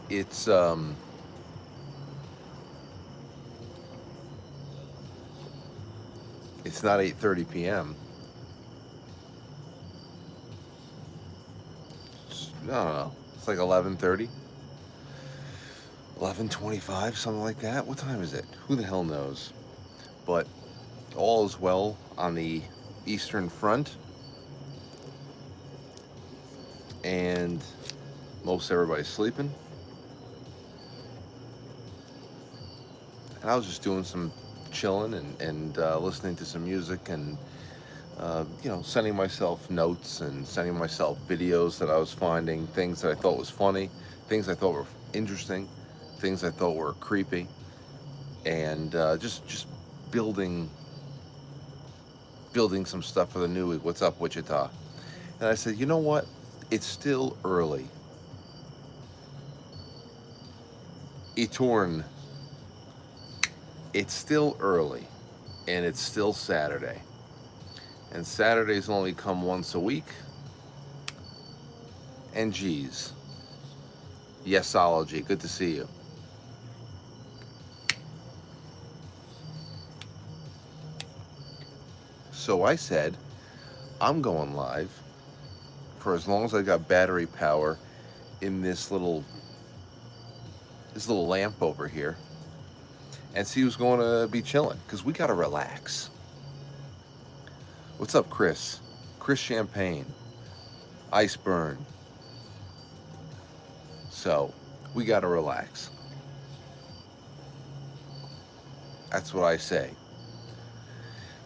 It's it's not 8:30 p.m. I don't know. It's like 11:30, 11:25, something like that. What time is it? Who the hell knows? But all is well on the Eastern Front, and most everybody's sleeping. And I was just doing some chilling and listening to some music and sending myself notes and sending myself videos that I was finding, things that I thought was funny, things I thought were interesting, things I thought were creepy, and just building building some stuff for the new week. What's up, Wichita? And I said, you know what? It's still early. Etorn, it's still early, and it's still Saturday. And Saturdays only come once a week. And geez, yesology, good to see you. So I said, I'm going live for as long as I got battery power in this little lamp over here, and see who's going to be chilling because we got to relax. What's up, Chris? Chris Champagne, Iceburn. So we got to relax. That's what I say.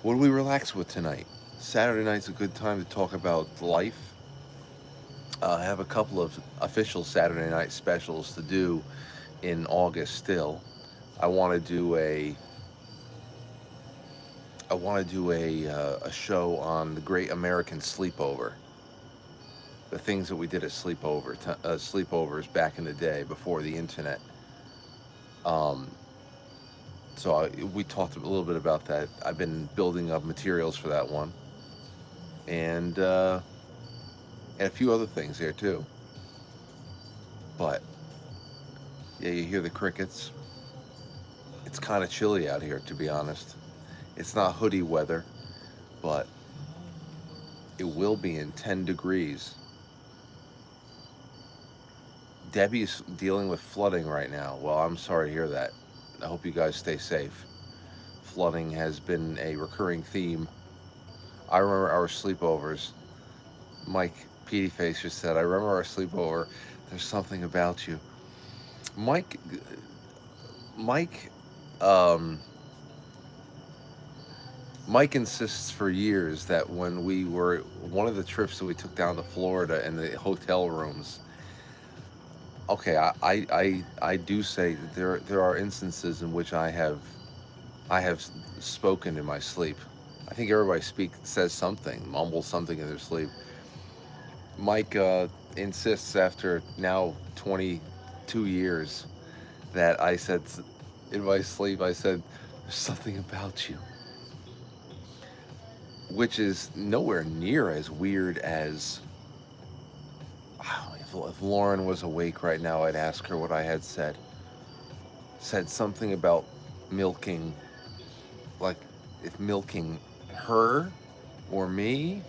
What do we relax with tonight? Saturday night's a good time to talk about life. I have a couple of official Saturday night specials to do in August still. I want to do a a show on the Great American Sleepover, the things that we did at sleepovers back in the day before the internet. Um, we talked a little bit about that. I've been building up materials for that one, and and a few other things there too. But yeah, you hear the crickets. It's kind of chilly out here, to be honest. It's not hoodie weather, but it will be in 10 degrees. Debbie's dealing with flooding right now. Well, I'm sorry to hear that. I hope you guys stay safe. Flooding has been a recurring theme. I remember our sleepovers. Mike Petey Face just said, I remember our sleepover. There's something about you. Mike, Mike, um, Mike insists for years that when we were one of the trips that we took down to Florida and the hotel rooms. Okay, I do say that there are instances in which I have spoken in my sleep. I think everybody says something, mumbles something in their sleep. Mike insists after now 22 years that I said in my sleep, I said, there's something about you, which is nowhere near as weird as, wow, if Lauren was awake right now, I'd ask her what I had said. Said something about milking, like if milking her or me,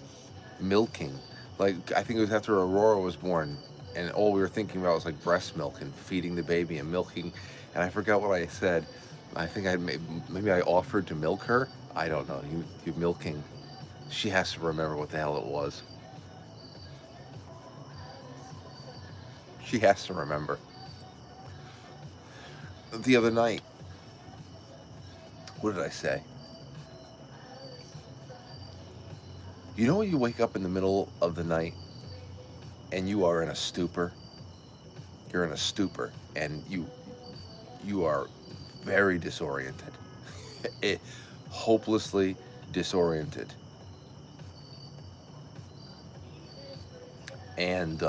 milking. Like I think it was after Aurora was born, and all we were thinking about was like breast milk and feeding the baby and milking, and I forgot what I said. I think maybe I offered to milk her. I don't know. You milking. She has to remember what the hell it was. She has to remember. The other night, what did I say? You know when you wake up in the middle of the night and you are in a stupor? You're in a stupor and you are very disoriented. it, hopelessly disoriented. And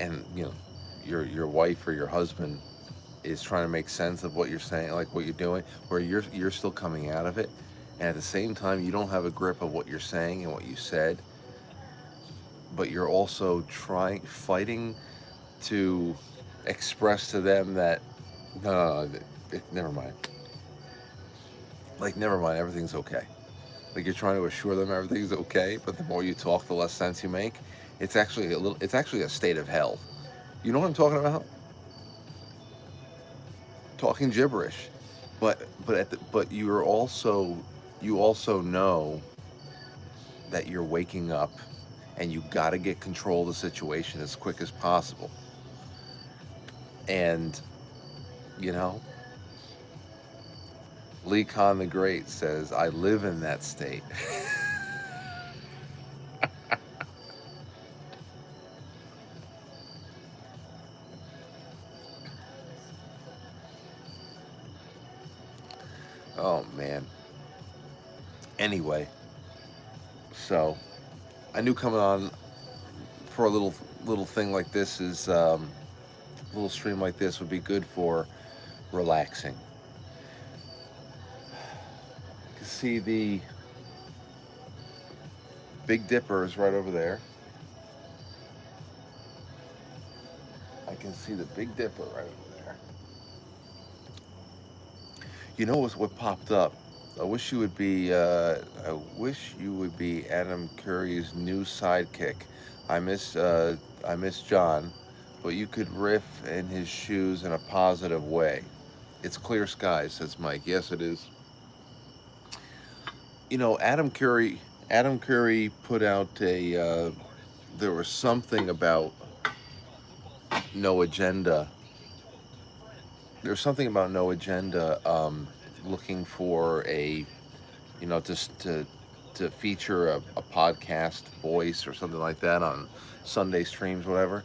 and your wife or your husband is trying to make sense of what you're saying, like what you're doing, where you're still coming out of it, and at the same time you don't have a grip of what you're saying and what you said, but you're also fighting to express to them that no, never mind. Like, never mind, everything's okay. Like, you're trying to assure them everything's okay, but the more you talk, the less sense you make. It's actually a state of hell. You know what I'm talking about? Talking gibberish. But you also know that you're waking up and you got to get control of the situation as quick as possible. And, you know, Lee Khan the Great says, I live in that state. Oh, man. Anyway, so I knew coming on for a little thing like this is a little stream like this would be good for relaxing. You can see the Big Dipper is right over there. I can see the Big Dipper right over there. You know what popped up? I wish you would be. I wish you would be Adam Curry's new sidekick. I miss John, but you could riff in his shoes in a positive way. It's clear skies, says Mike. Yes, it is. You know, Adam Curry. Adam Curry put out a. There was something about no agenda. There's something about no agenda. Looking for a, you know, just to feature a podcast voice or something like that on Sunday streams, whatever.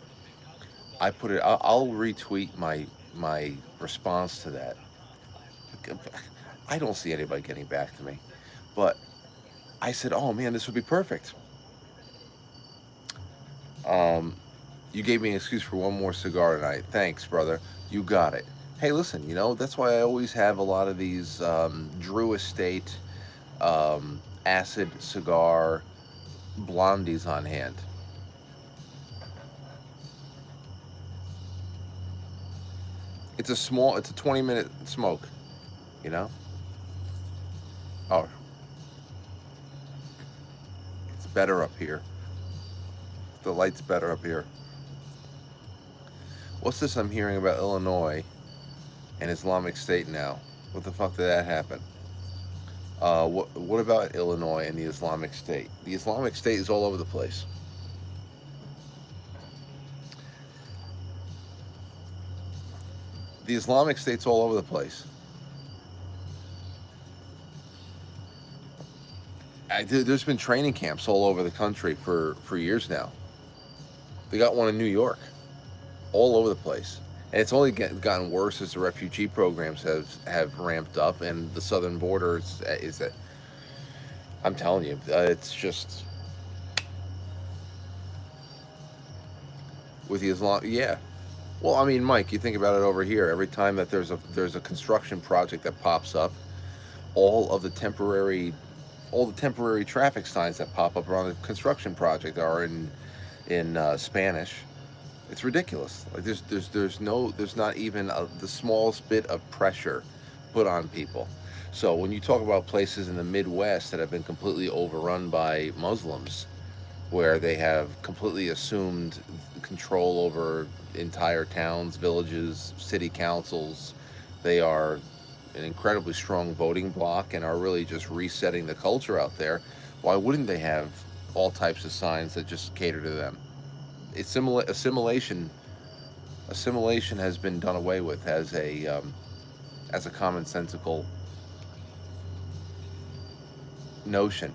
I put it. I'll retweet my response to that. I don't see anybody getting back to me, but I said, "Oh man, this would be perfect." Um, you gave me an excuse for one more cigar tonight. Thanks, brother. You got it. Hey, listen. You know that's why I always have a lot of these Drew Estate acid cigar blondies on hand. It's a 20-minute smoke, you know? Oh, it's better up here. The light's better up here. What's this I'm hearing about Illinois and Islamic State now? What the fuck did that happen? What about Illinois and the Islamic State? The Islamic State is all over the place. The Islamic State's all over the place. There's been training camps all over the country for years now. They got one in New York, all over the place. And it's only gotten worse as the refugee programs have ramped up, and the southern border is that. I'm telling you, it's just with the Islam. Yeah. Well, I mean, Mike, you think about it over here. Every time that there's a construction project that pops up, all of the temporary all the temporary traffic signs that pop up around the construction project are in Spanish. It's ridiculous. Like there's not even the smallest bit of pressure put on people. So when you talk about places in the Midwest that have been completely overrun by Muslims, where they have completely assumed control over entire towns, villages, city councils, they are an incredibly strong voting bloc and are really just resetting the culture out there. Why wouldn't they have all types of signs that just cater to them? Assimilation has been done away with as a commonsensical notion.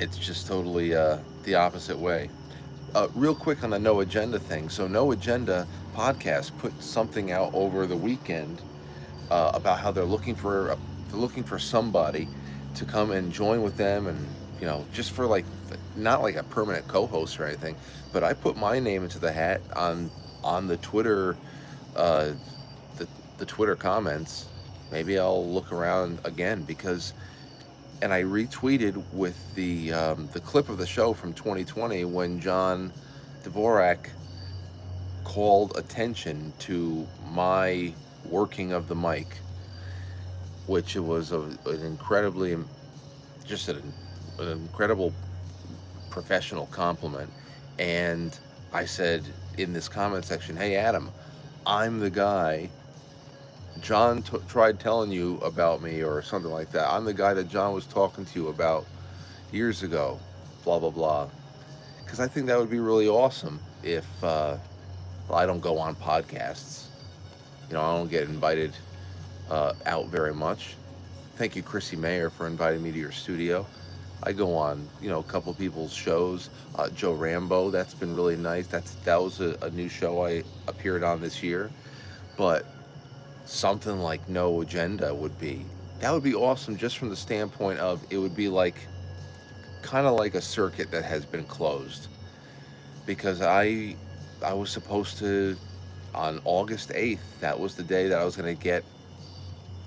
It's just totally the opposite way. Real quick on the No Agenda thing. So No Agenda podcast put something out over the weekend about how they're looking for somebody to come and join with them, and just for like not like a permanent co-host or anything, but I put my name into the hat on the Twitter the Twitter comments. Maybe I'll look around again and I retweeted with the clip of the show from 2020 when John Dvorak called attention to my working of the mic, which was an incredibly, just an incredible professional compliment. And I said in this comment section, "Hey Adam, I'm the guy John tried telling you about me," or something like that. "I'm the guy that John was talking to you about years ago, blah blah blah." Because I think that would be really awesome if well, I don't go on podcasts. I don't get invited out very much. Thank you, Chrissy Mayer, for inviting me to your studio. I go on, a couple people's shows. Joe Rambo, that's been really nice. That was a new show I appeared on this year. But something like No Agenda would be awesome, just from the standpoint of it would be like kind of like a circuit that has been closed, because I was supposed to, on August 8th, that was the day that I was going to get,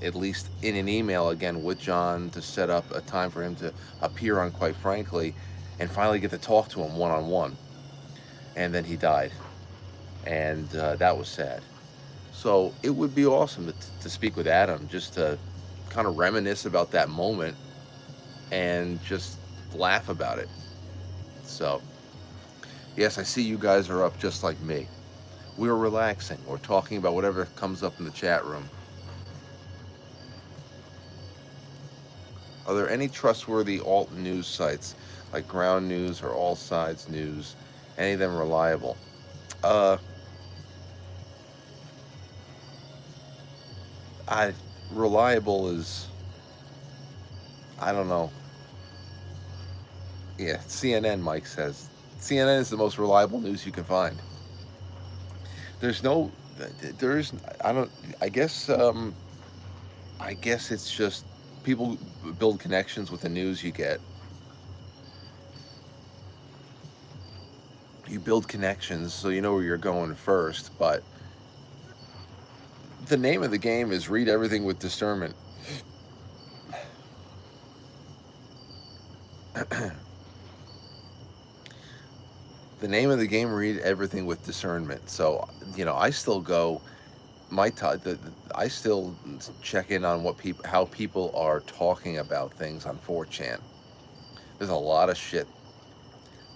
at least in an email again with John, to set up a time for him to appear on Quite Frankly and finally get to talk to him one on one. And then he died, and that was sad. So it would be awesome to speak with Adam, just to kind of reminisce about that moment and just laugh about it. So, yes, I see you guys are up just like me. We're relaxing. We're talking about whatever comes up in the chat room. Are there any trustworthy alt news sites like Ground News or All Sides News? Any of them reliable? Uh, I reliable is, I don't know. Yeah, CNN. Mike says CNN is the most reliable news you can find. There's no, there's I don't. I guess it's just people build connections with the news you get. You build connections so you know where you're going first, but the name of the game is read everything with discernment. The name of the game, read everything with discernment. So, I still go I still check in on how people are talking about things on 4chan. There's a lot of shit,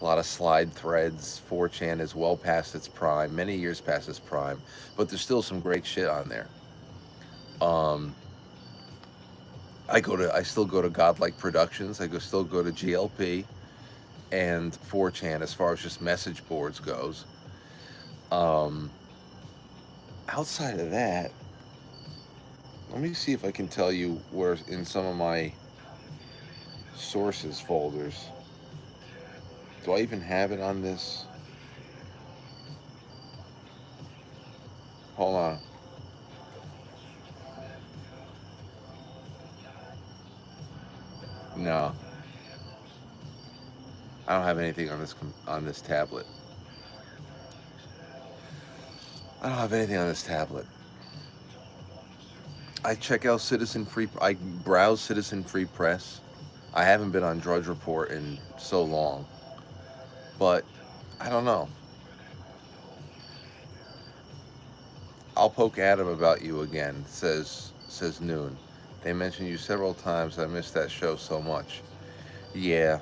a lot of slide threads. 4chan is well past its prime, many years past its prime, but there's still some great shit on there. Um, I still go to Godlike Productions. Still go to GLP and 4chan as far as just message boards goes. Um, Outside of that, let me see if I can tell you where in some of my sources folders. Do I even have it on this? Hold on. No, I don't have anything on this tablet. I don't have anything on this tablet. I check out Citizen Free. I browse Citizen Free Press. I haven't been on Drudge Report in so long, but I don't know. I'll poke Adam about you again. Says Noon. They mentioned you several times. I missed that show so much. Yeah.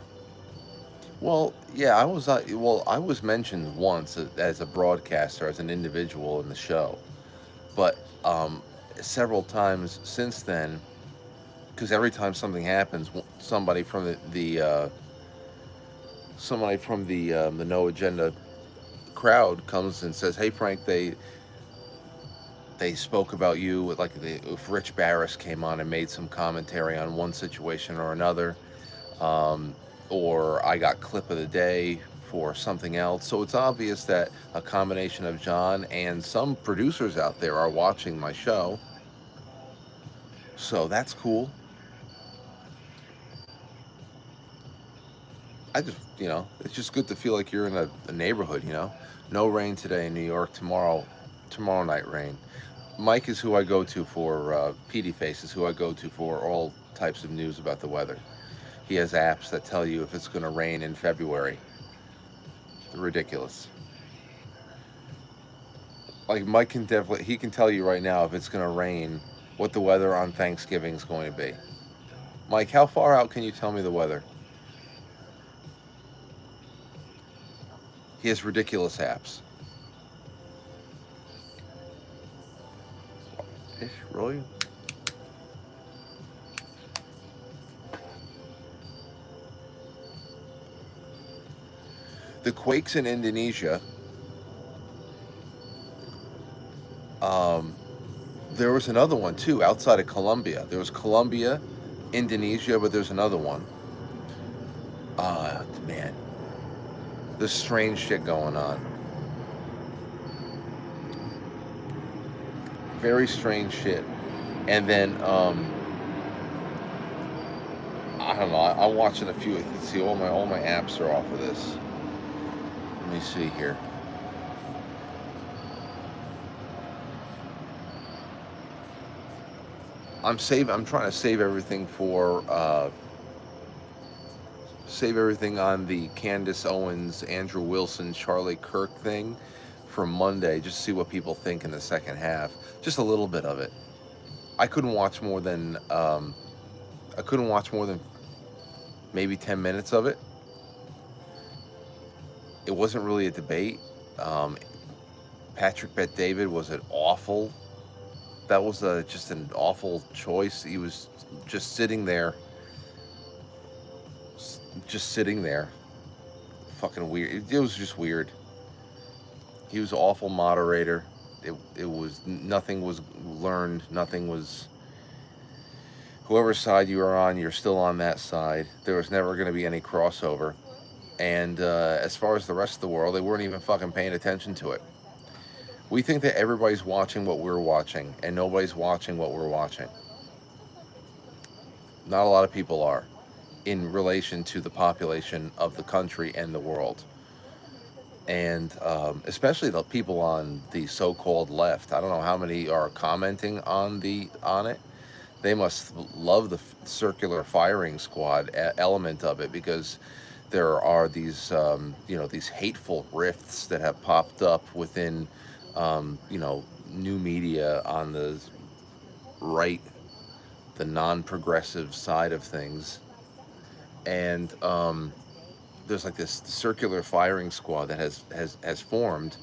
Well, yeah. I was mentioned once as a broadcaster, as an individual in the show, but several times since then, because every time something happens, somebody from the No Agenda crowd comes and says, "Hey Frank, they spoke about you, like if Rich Barris came on and made some commentary on one situation or another, um, or I got clip of the day for something else." So it's obvious that a combination of John and some producers out there are watching my show. So that's cool. It's just good to feel like you're in a neighborhood. No rain today in New York. Tomorrow night rain. Mike is who I go to for, PD Face is who I go to for all types of news about the weather. He has apps that tell you if it's going to rain in February. Ridiculous. like Mike can definitely, he can tell you right now if it's going to rain, what the weather on Thanksgiving is going to be. Mike, how far out can you tell me the weather? He has ridiculous apps. Ish, really? The quakes in Indonesia, um, there was another one too outside of Colombia. There was Colombia, Indonesia, but there's another one. Man, there's strange shit going on. Very strange shit. And then I don't know. I'm watching a few. You can see all my apps are off of this. Let me see here. I'm trying to save everything on the Candace Owens, Andrew Wilson, Charlie Kirk thing for Monday. Just see what people think in the second half. Just a little bit of it. I couldn't watch more than I couldn't watch more than maybe 10 minutes of it. It wasn't really a debate. Um, Patrick Bet David was an awful. That was just an awful choice. He was just sitting there, just sitting there. Fucking weird. It was just weird. He was an awful moderator. It was nothing was learned. Nothing was. Whoever side you are on, you're still on that side. There was never going to be any crossover. And as far as the rest of the world, they weren't even fucking paying attention to it. We think that everybody's watching what we're watching, and nobody's watching what we're watching. Not a lot of people are, in relation to the population of the country and the world. And especially the people on the so-called left. I don't know how many are commenting on it. They must love the circular firing squad element of it, because there are these these hateful rifts that have popped up within new media on the right, the non-progressive side of things. And there's like this circular firing squad that has formed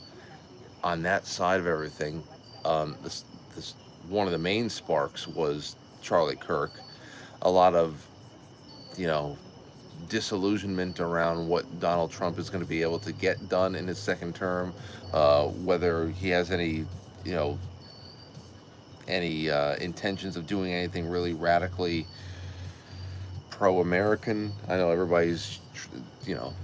on that side of everything. This one of the main sparks was Charlie Kirk. A lot of you know disillusionment around what Donald Trump is going to be able to get done in his second term, whether he has you know any intentions of doing anything really radically pro-American. I know everybody's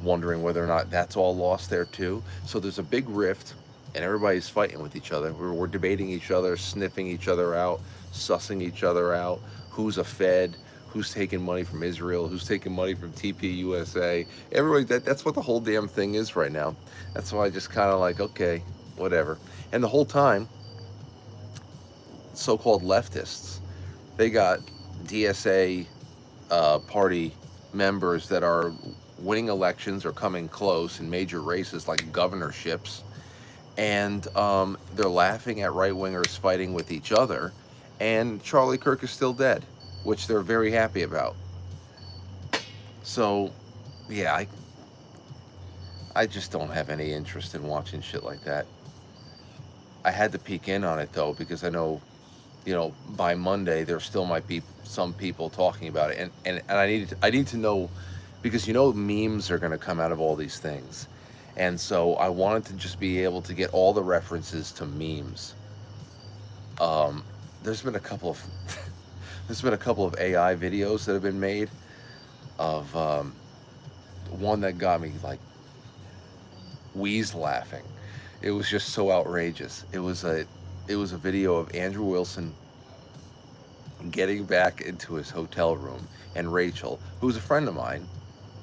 wondering whether or not that's all lost there too. So there's a big rift, and everybody's fighting with each other. We're debating each other, sniffing each other out, sussing each other out. Who's a Fed? Who's taking money from Israel? Who's taking money from TPUSA? Everybody, that's what the whole damn thing is right now. That's why I just kind of like, okay, whatever. And the whole time, so-called leftists, they got DSA party members that are winning elections or coming close in major races like governorships, and they're laughing at right-wingers fighting with each other, and Charlie Kirk is still dead, which they're very happy about. So, yeah, I just don't have any interest in watching shit like that. I had to peek in on it though, because I know, by Monday there still might be some people talking about it, and I need to know, because memes are going to come out of all these things, and so I wanted to just be able to get all the references to memes. Um, there's been a couple of there's been a couple of AI videos that have been made of one that got me like wheeze laughing. It was just so outrageous. It was a video of Andrew Wilson getting back into his hotel room, and Rachel, who's a friend of mine,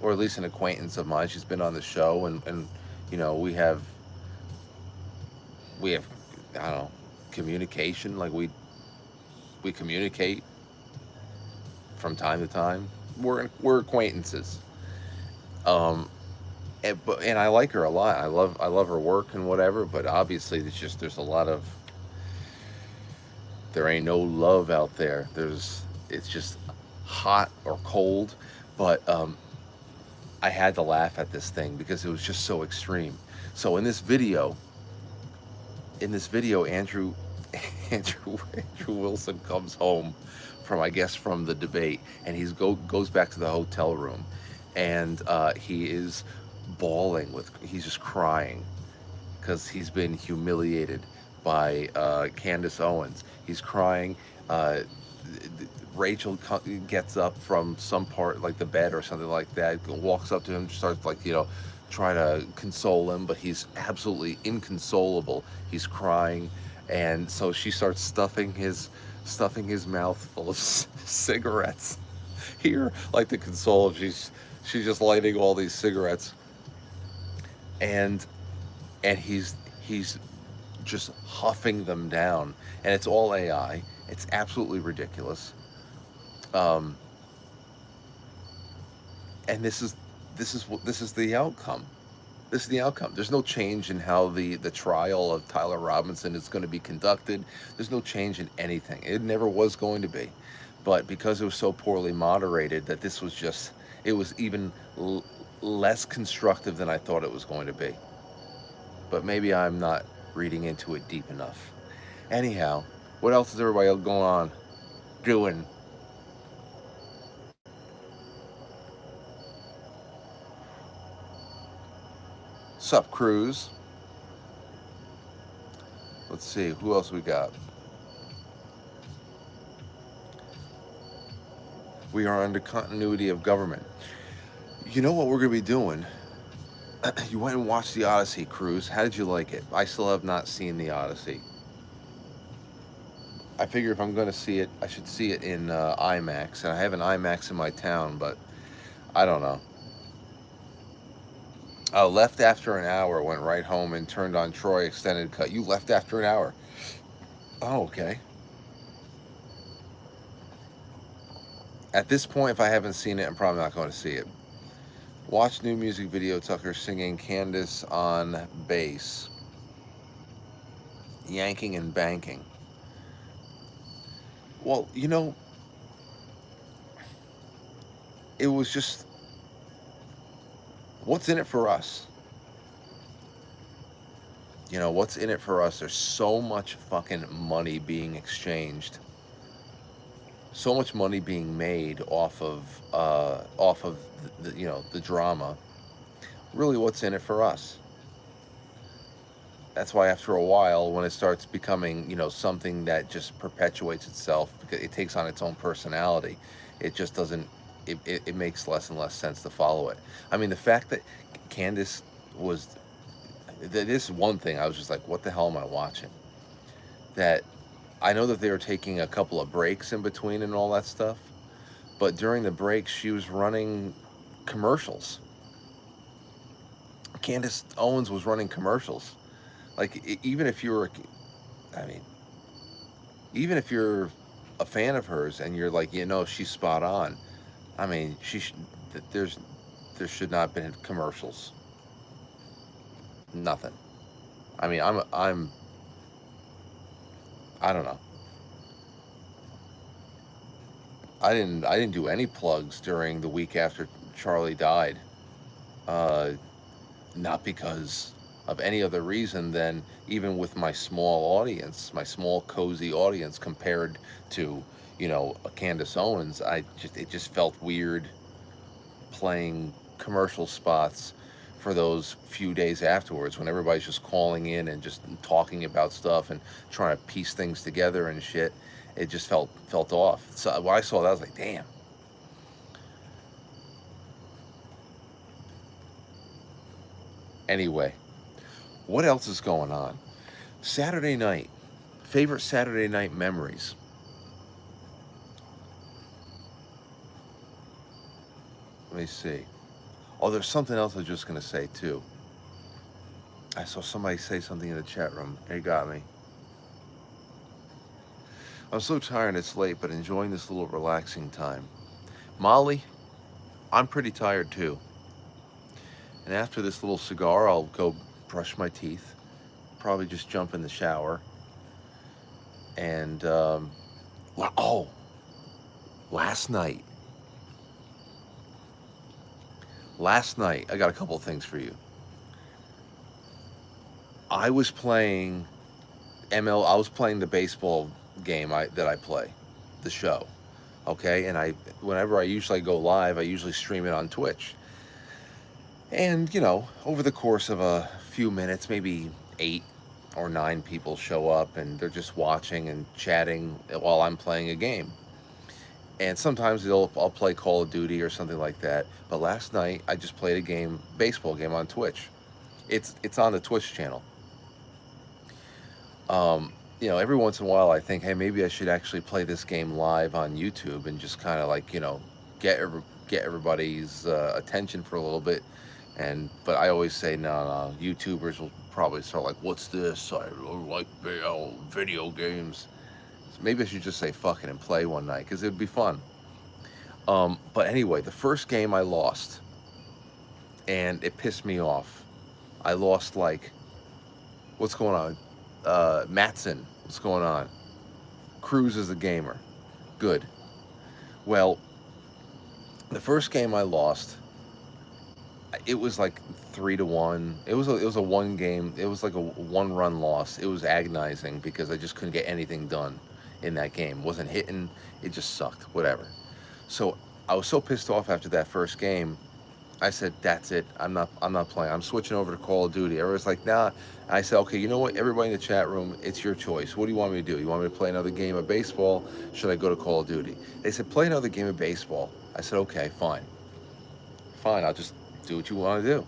or at least an acquaintance of mine. She's been on the show, and we have I don't know, communication. Like we communicate from time to time. We're acquaintances. Um, and I like her a lot. I love her work and whatever. But obviously, there's a lot of there ain't no love out there. It's just hot or cold. But I had to laugh at this thing because it was just so extreme. So in this video, Andrew Wilson comes home from, I guess, from the debate, and goes back to the hotel room, and he is bawling he's just crying because he's been humiliated by Candace Owens. He's crying. Uh, Rachel gets up from some part, like the bed or something like that, walks up to him, starts like, try to console him, but he's absolutely inconsolable. He's crying, and so she starts stuffing his mouth full of cigarettes. Here, like to console him, she's just lighting all these cigarettes, and he's just huffing them down, and it's all AI. It's absolutely ridiculous. Um, and this is the outcome. This is the outcome. There's no change in how the trial of Tyler Robinson is going to be conducted. There's no change in anything. It never was going to be, but because it was so poorly moderated, that this was just it was even less constructive than I thought it was going to be. But maybe I'm not reading into it deep enough. Anyhow, what else is everybody going on doing? Sup, Cruz? Let's see who else we got. We are under continuity of government. You know what we're going to be doing? You went and watched the Odyssey, Cruz. How did you like it? I still have not seen the Odyssey. I figure if I'm going to see it, I should see it in IMAX. And I have an IMAX in my town, but I don't know. Left after an hour, went right home and turned on Troy Extended Cut. You left after an hour. Oh, okay. At this point, if I haven't seen it, I'm probably not going to see it. Watch new music video, Tucker singing Candace on bass. Yanking and banking. Well, it was just, what's in it for us? What's in it for us? There's so much fucking money being exchanged, so much money being made off of the drama. Really, what's in it for us? That's why after a while, when it starts becoming something that just perpetuates itself, because it takes on its own personality, it just doesn't. It makes less and less sense to follow it. I mean, the fact that Candace was this is one thing I was just like, what the hell am I watching? That I know that they were taking a couple of breaks in between and all that stuff, but during the breaks, she was running commercials. Candace Owens was running commercials. Like, even if you're, I mean, even if you're a fan of hers and you're like, she's spot on. I mean, there's there should not have been commercials. Nothing. I mean, I don't know. I didn't do any plugs during the week after Charlie died. Uh, Not because of any other reason than, even with my small audience, my small cozy audience compared to a Candace Owens, it just felt weird playing commercial spots for those few days afterwards, when everybody's just calling in and just talking about stuff and trying to piece things together and shit. It just felt off. So when I saw that, I was like, damn. Anyway, what else is going on? Saturday night. Favorite Saturday night memories. Let me see. Oh, there's something else I was just going to say, too. I saw somebody say something in the chat room. It got me. I'm so tired it's late, but enjoying this little relaxing time. Molly, I'm pretty tired, too. And after this little cigar, I'll go brush my teeth, probably just jump in the shower. And, oh, last night, I got a couple of things for you. I was playing I was playing the baseball game that I play, the show. Okay, and whenever I usually go live, I usually stream it on Twitch. And over the course of a few minutes, maybe 8 or 9 people show up, and they're just watching and chatting while I'm playing a game. And sometimes I'll play Call of Duty or something like that. But last night I just played baseball game on Twitch. It's on the Twitch channel. Every once in a while I think, hey, maybe I should actually play this game live on YouTube and just kind of like, get everybody's attention for a little bit. But I always say, no, YouTubers will probably start like, what's this? I like video games. So maybe I should just say fuck it and play one night, because it'd be fun. But anyway, the first game I lost, and it pissed me off. I lost what's going on? Matson, what's going on? Cruz is a gamer. Good. Well, the first game I lost, it was like 3-1. It was a one game. It was like a 1-run loss. It was agonizing because I just couldn't get anything done in that game. Wasn't hitting. It just sucked. Whatever. So I was so pissed off after that first game. I said, that's it. I'm not playing. I'm switching over to Call of Duty. Everyone's like, nah. I said, okay, you know what? Everybody in the chat room, it's your choice. What do you want me to do? You want me to play another game of baseball? Should I go to Call of Duty? They said, play another game of baseball. I said, okay, fine. Fine, I'll just do what you want to do.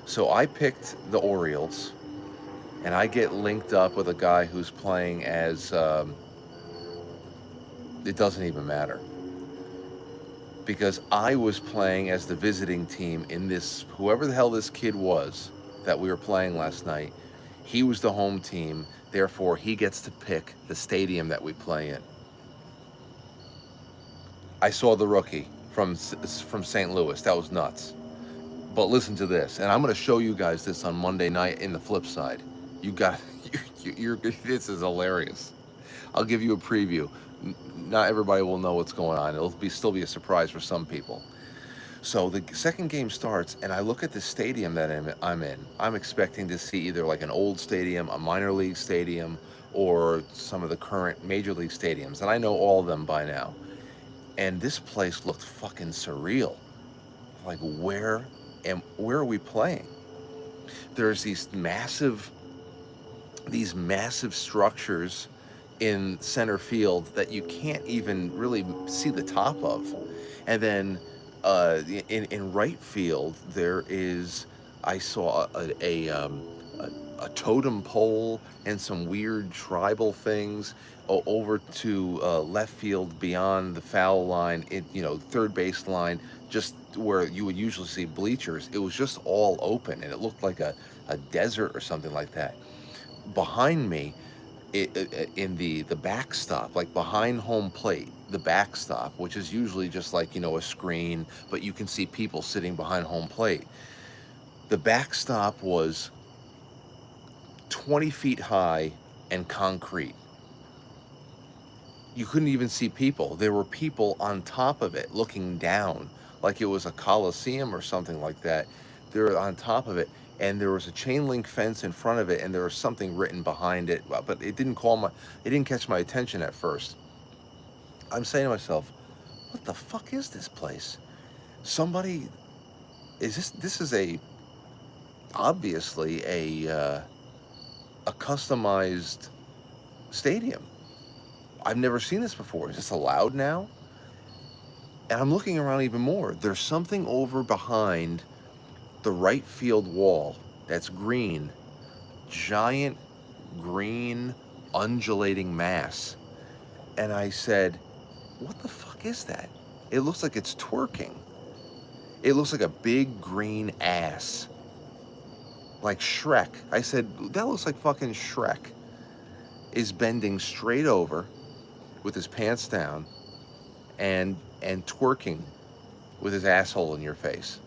So I picked the Orioles, and I get linked up with a guy who's playing as, it doesn't even matter. Because I was playing as the visiting team in this, whoever the hell this kid was that we were playing last night, he was the home team, therefore he gets to pick the stadium that we play in. I saw the rookie from St. Louis. That was nuts. But listen to this, and I'm going to show you guys this on Monday night in the flip side. This is hilarious. I'll give you a preview. Not everybody will know what's going on. It'll still be a surprise for some people. So the second game starts, and I look at the stadium that I'm in. I'm expecting to see either like an old stadium, a minor league stadium, or some of the current major league stadiums. And I know all of them by now. And this place looked fucking surreal. Like, where are we playing? There's these massive structures in center field that you can't even really see the top of. And then in right field, I saw a totem pole and some weird tribal things. Over to left field beyond the foul line, third base line, just where you would usually see bleachers. It was just all open, and it looked like a desert or something like that. Behind me, in the backstop, like behind home plate, the backstop, which is usually just like, a screen, but you can see people sitting behind home plate. The backstop was 20 feet high and concrete. You couldn't even see people. There were people on top of it looking down, like it was a coliseum or something like that. They're on top of it, and there was a chain link fence in front of it, and there was something written behind it, but it didn't catch my attention at first. I'm saying to myself, what the fuck is this place? This is obviously a customized stadium. I've never seen this before. Is this allowed now? And I'm looking around even more. There's something over behind the right field wall that's green. Giant green undulating mass. And I said, what the fuck is that? It looks like it's twerking. It looks like a big green ass. Like Shrek. I said, that looks like fucking Shrek is bending straight over with his pants down and twerking with his asshole in your face.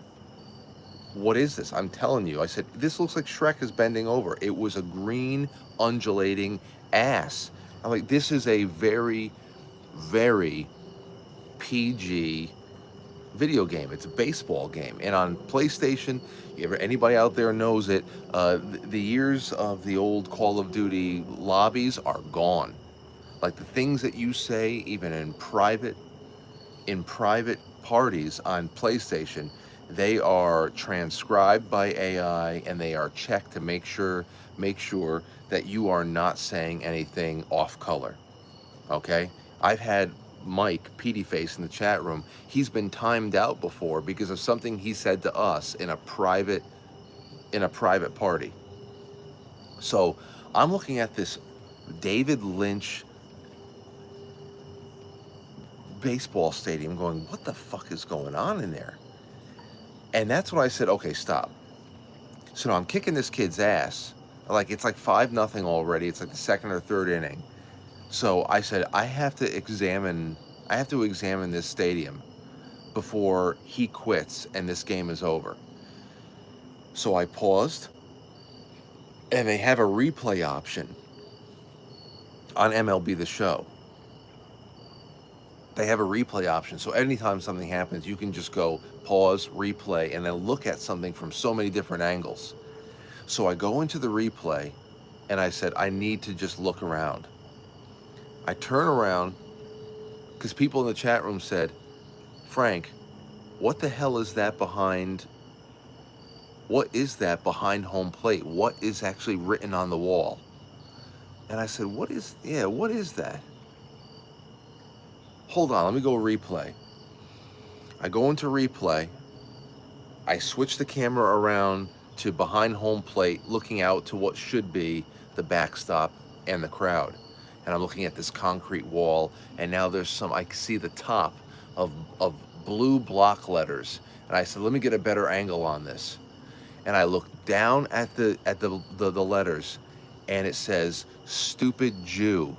what is this? I'm telling you. I said, this looks like Shrek is bending over. It was a green, undulating ass. I'm like, this is a very, very PG video game. It's a baseball game. And on PlayStation, anybody out there knows it, the years of the old Call of Duty lobbies are gone. Like the things that you say, even in private parties on PlayStation, they are transcribed by AI and they are checked to make sure that you are not saying anything off color. Okay? I've had Mike Petey Face in the chat room. He's been timed out before because of something he said to us in a private party. So I'm looking at this David Lynch baseball stadium going, what the fuck is going on in there? And that's when I said, okay, stop. So now I'm kicking this kid's ass. Like it's like 5-0 already. It's like the second or third inning. So I said, I have to examine this stadium before he quits and this game is over. So I paused, and they have a replay option on MLB The Show. They have a replay option. So anytime something happens, you can just go pause, replay, and then look at something from so many different angles. So I go into the replay, and I said, I need to just look around. I turn around, because people in the chat room said, Frank, what the hell is that behind? What is that behind home plate? What is actually written on the wall? And I said, what is that? Hold on, let me go replay. I go into replay. I switch the camera around to behind home plate, looking out to what should be the backstop and the crowd. And I'm looking at this concrete wall, and now I see the top of blue block letters. And I said, let me get a better angle on this. And I look down at the letters, and it says, stupid Jew.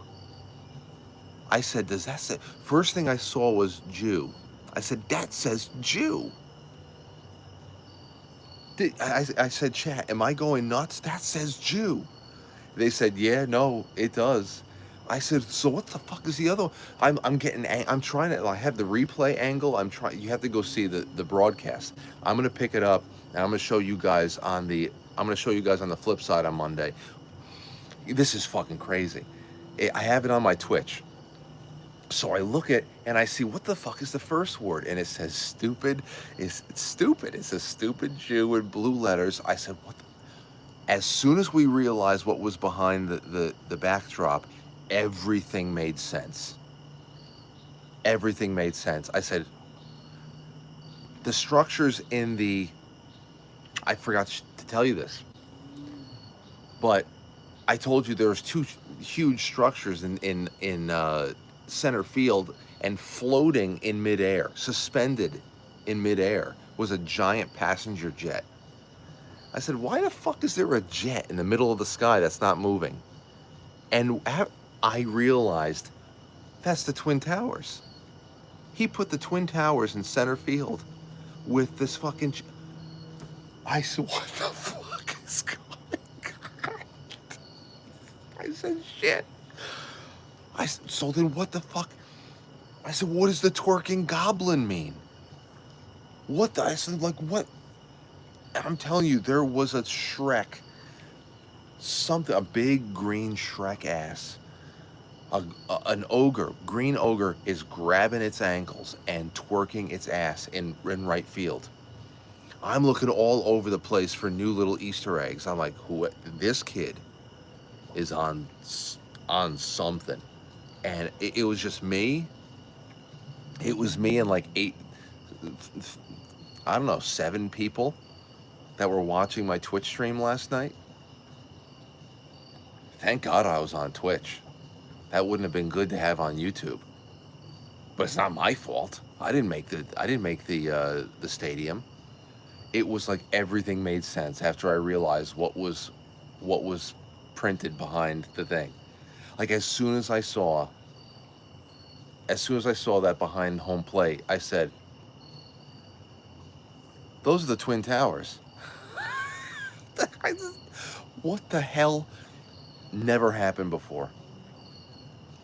I said, does that say? First thing I saw was Jew. I said, that says Jew. I said, chat, am I going nuts? That says Jew. They said, yeah, no, it does. I said, so what the fuck is the other one? I'm trying to, I have the replay angle. You have to go see the broadcast. I'm going to pick it up, and I'm going to show you guys on the flip side on Monday. This is fucking crazy. I have it on my Twitch. So I look at, and I see, what the fuck is the first word? And it says stupid. It's stupid. It's a stupid Jew in blue letters. I said, what the? As soon as we realized what was behind the backdrop, everything made sense. Everything made sense. I said, the structures I forgot to tell you this, but I told you there was two huge structures in center field, and floating in midair, suspended in midair, was a giant passenger jet. I said, why the fuck is there a jet in the middle of the sky that's not moving? And I realized that's the Twin Towers. He put the Twin Towers in center field with this fucking... I said, what the fuck is going on? I said, shit. So then what the fuck? I said, what does the twerking goblin mean? I said, like, what? I'm telling you, there was a Shrek, a big green Shrek ass. An ogre, green ogre, is grabbing its ankles and twerking its ass in right field. I'm looking all over the place for new little Easter eggs. I'm like, this kid is on something. And it was just me. It was me and like 7 people that were watching my Twitch stream last night. Thank God I was on Twitch. That wouldn't have been good to have on YouTube. But it's not my fault. I didn't make the stadium. It was like everything made sense after I realized what was printed behind the thing. Like as soon as I saw that behind home plate, I said, those are the Twin Towers. What the hell? Never happened before.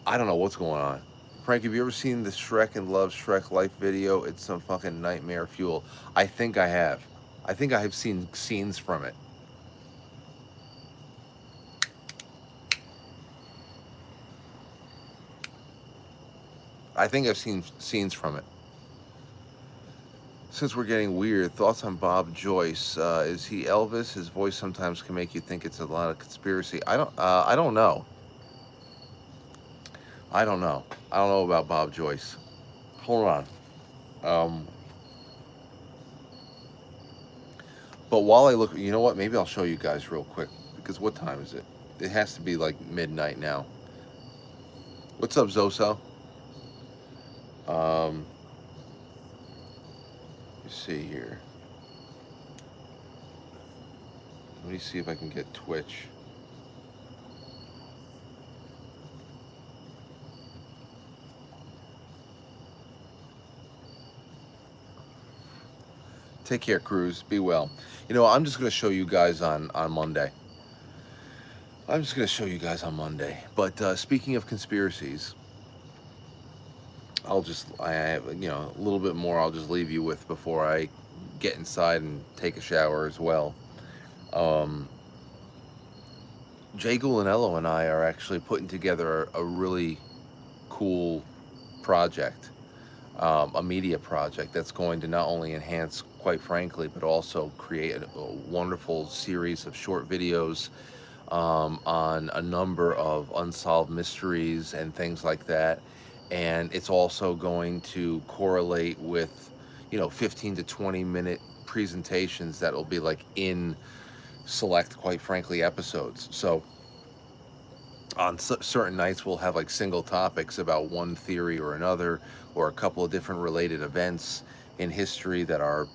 I don't know what's going on. Frank, have you ever seen the Shrek and Love Shrek Life video? It's some fucking nightmare fuel. I think I have. I think I have seen scenes from it. I think I've seen scenes from it. Since we're getting weird, thoughts on Bob Joyce? Is he Elvis? His voice sometimes can make you think it's a lot of conspiracy. I don't. I don't know. I don't know. I don't know about Bob Joyce. Hold on. Um, but while I look, you know what? Maybe I'll show you guys real quick because what time is it? It has to be like midnight now. What's up, Zoso? Um, let's see here. Let me see if I can get Twitch. Take care, Cruz. Be well. You know, I'm just going to show you guys on Monday. I'm just going to show you guys on Monday. But speaking of conspiracies, I have, you know, a little bit more I'll just leave you with before I get inside and take a shower as well. Jay Gulanello and I are actually putting together a really cool project, a media project that's going to not only enhance Quite Frankly, but also create a wonderful series of short videos on a number of unsolved mysteries and things like that. And it's also going to correlate with, you know, 15 to 20 minute presentations that will be like in select Quite Frankly episodes. So on certain nights we'll have like single topics about one theory or another, or a couple of different related events in history that are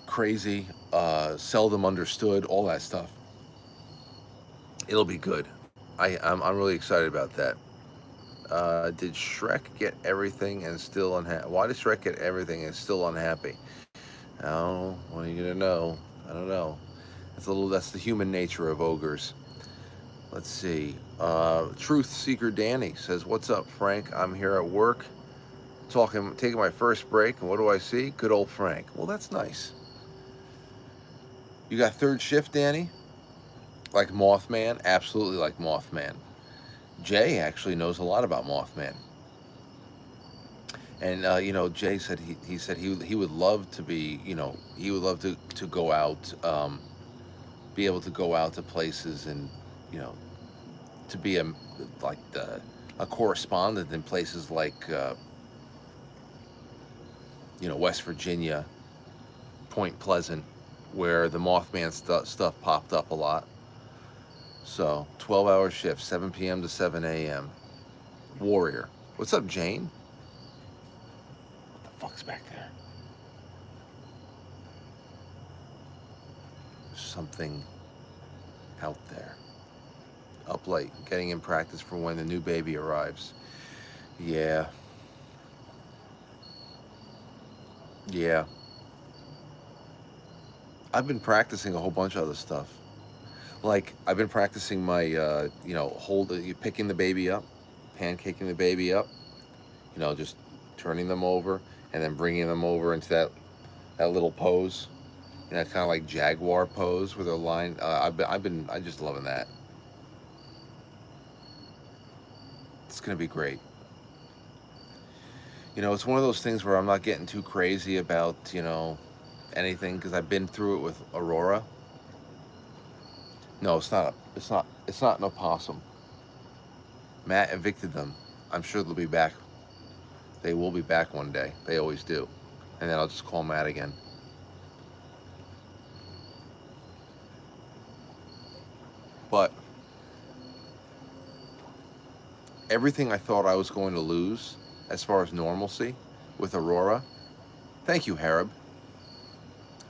crazy, seldom understood, all that stuff. It'll be good. I'm really excited about that. Did Shrek get everything and still unhappy? Why did Shrek get everything and still unhappy? Oh, what are you gonna know? I don't know. That's the human nature of ogres. Let's see. Truth Seeker Danny says, "What's up, Frank? I'm here at work, taking my first break, and what do I see? Good old Frank. Well, that's nice. You got third shift, Danny? Like Mothman? Absolutely like Mothman. Jay actually knows a lot about Mothman. And you know, Jay said he said he would love to be, you know, he would love to go out, be able to go out to places and, you know, to be a correspondent in places like you know, West Virginia, Point Pleasant, where the Mothman stuff popped up a lot. So 12-hour shift, 7 p.m. to 7 a.m. Warrior. What's up, Jane? What the fuck's back there? Something out there. Up late, getting in practice for when the new baby arrives. Yeah. Yeah. I've been practicing a whole bunch of other stuff. Like, I've been practicing my, you know, picking the baby up, pancaking the baby up, you know, just turning them over and then bringing them over into that little pose, you know, kind of like jaguar pose where they're lying. I just loving that. It's gonna be great. You know, it's one of those things where I'm not getting too crazy about, you know, anything because I've been through it with Aurora. No, it's not. It's not an opossum. Matt evicted them. I'm sure they'll be back. They will be back one day. They always do. And then I'll just call Matt again. But everything I thought I was going to lose as far as normalcy with Aurora. Thank you, Harib.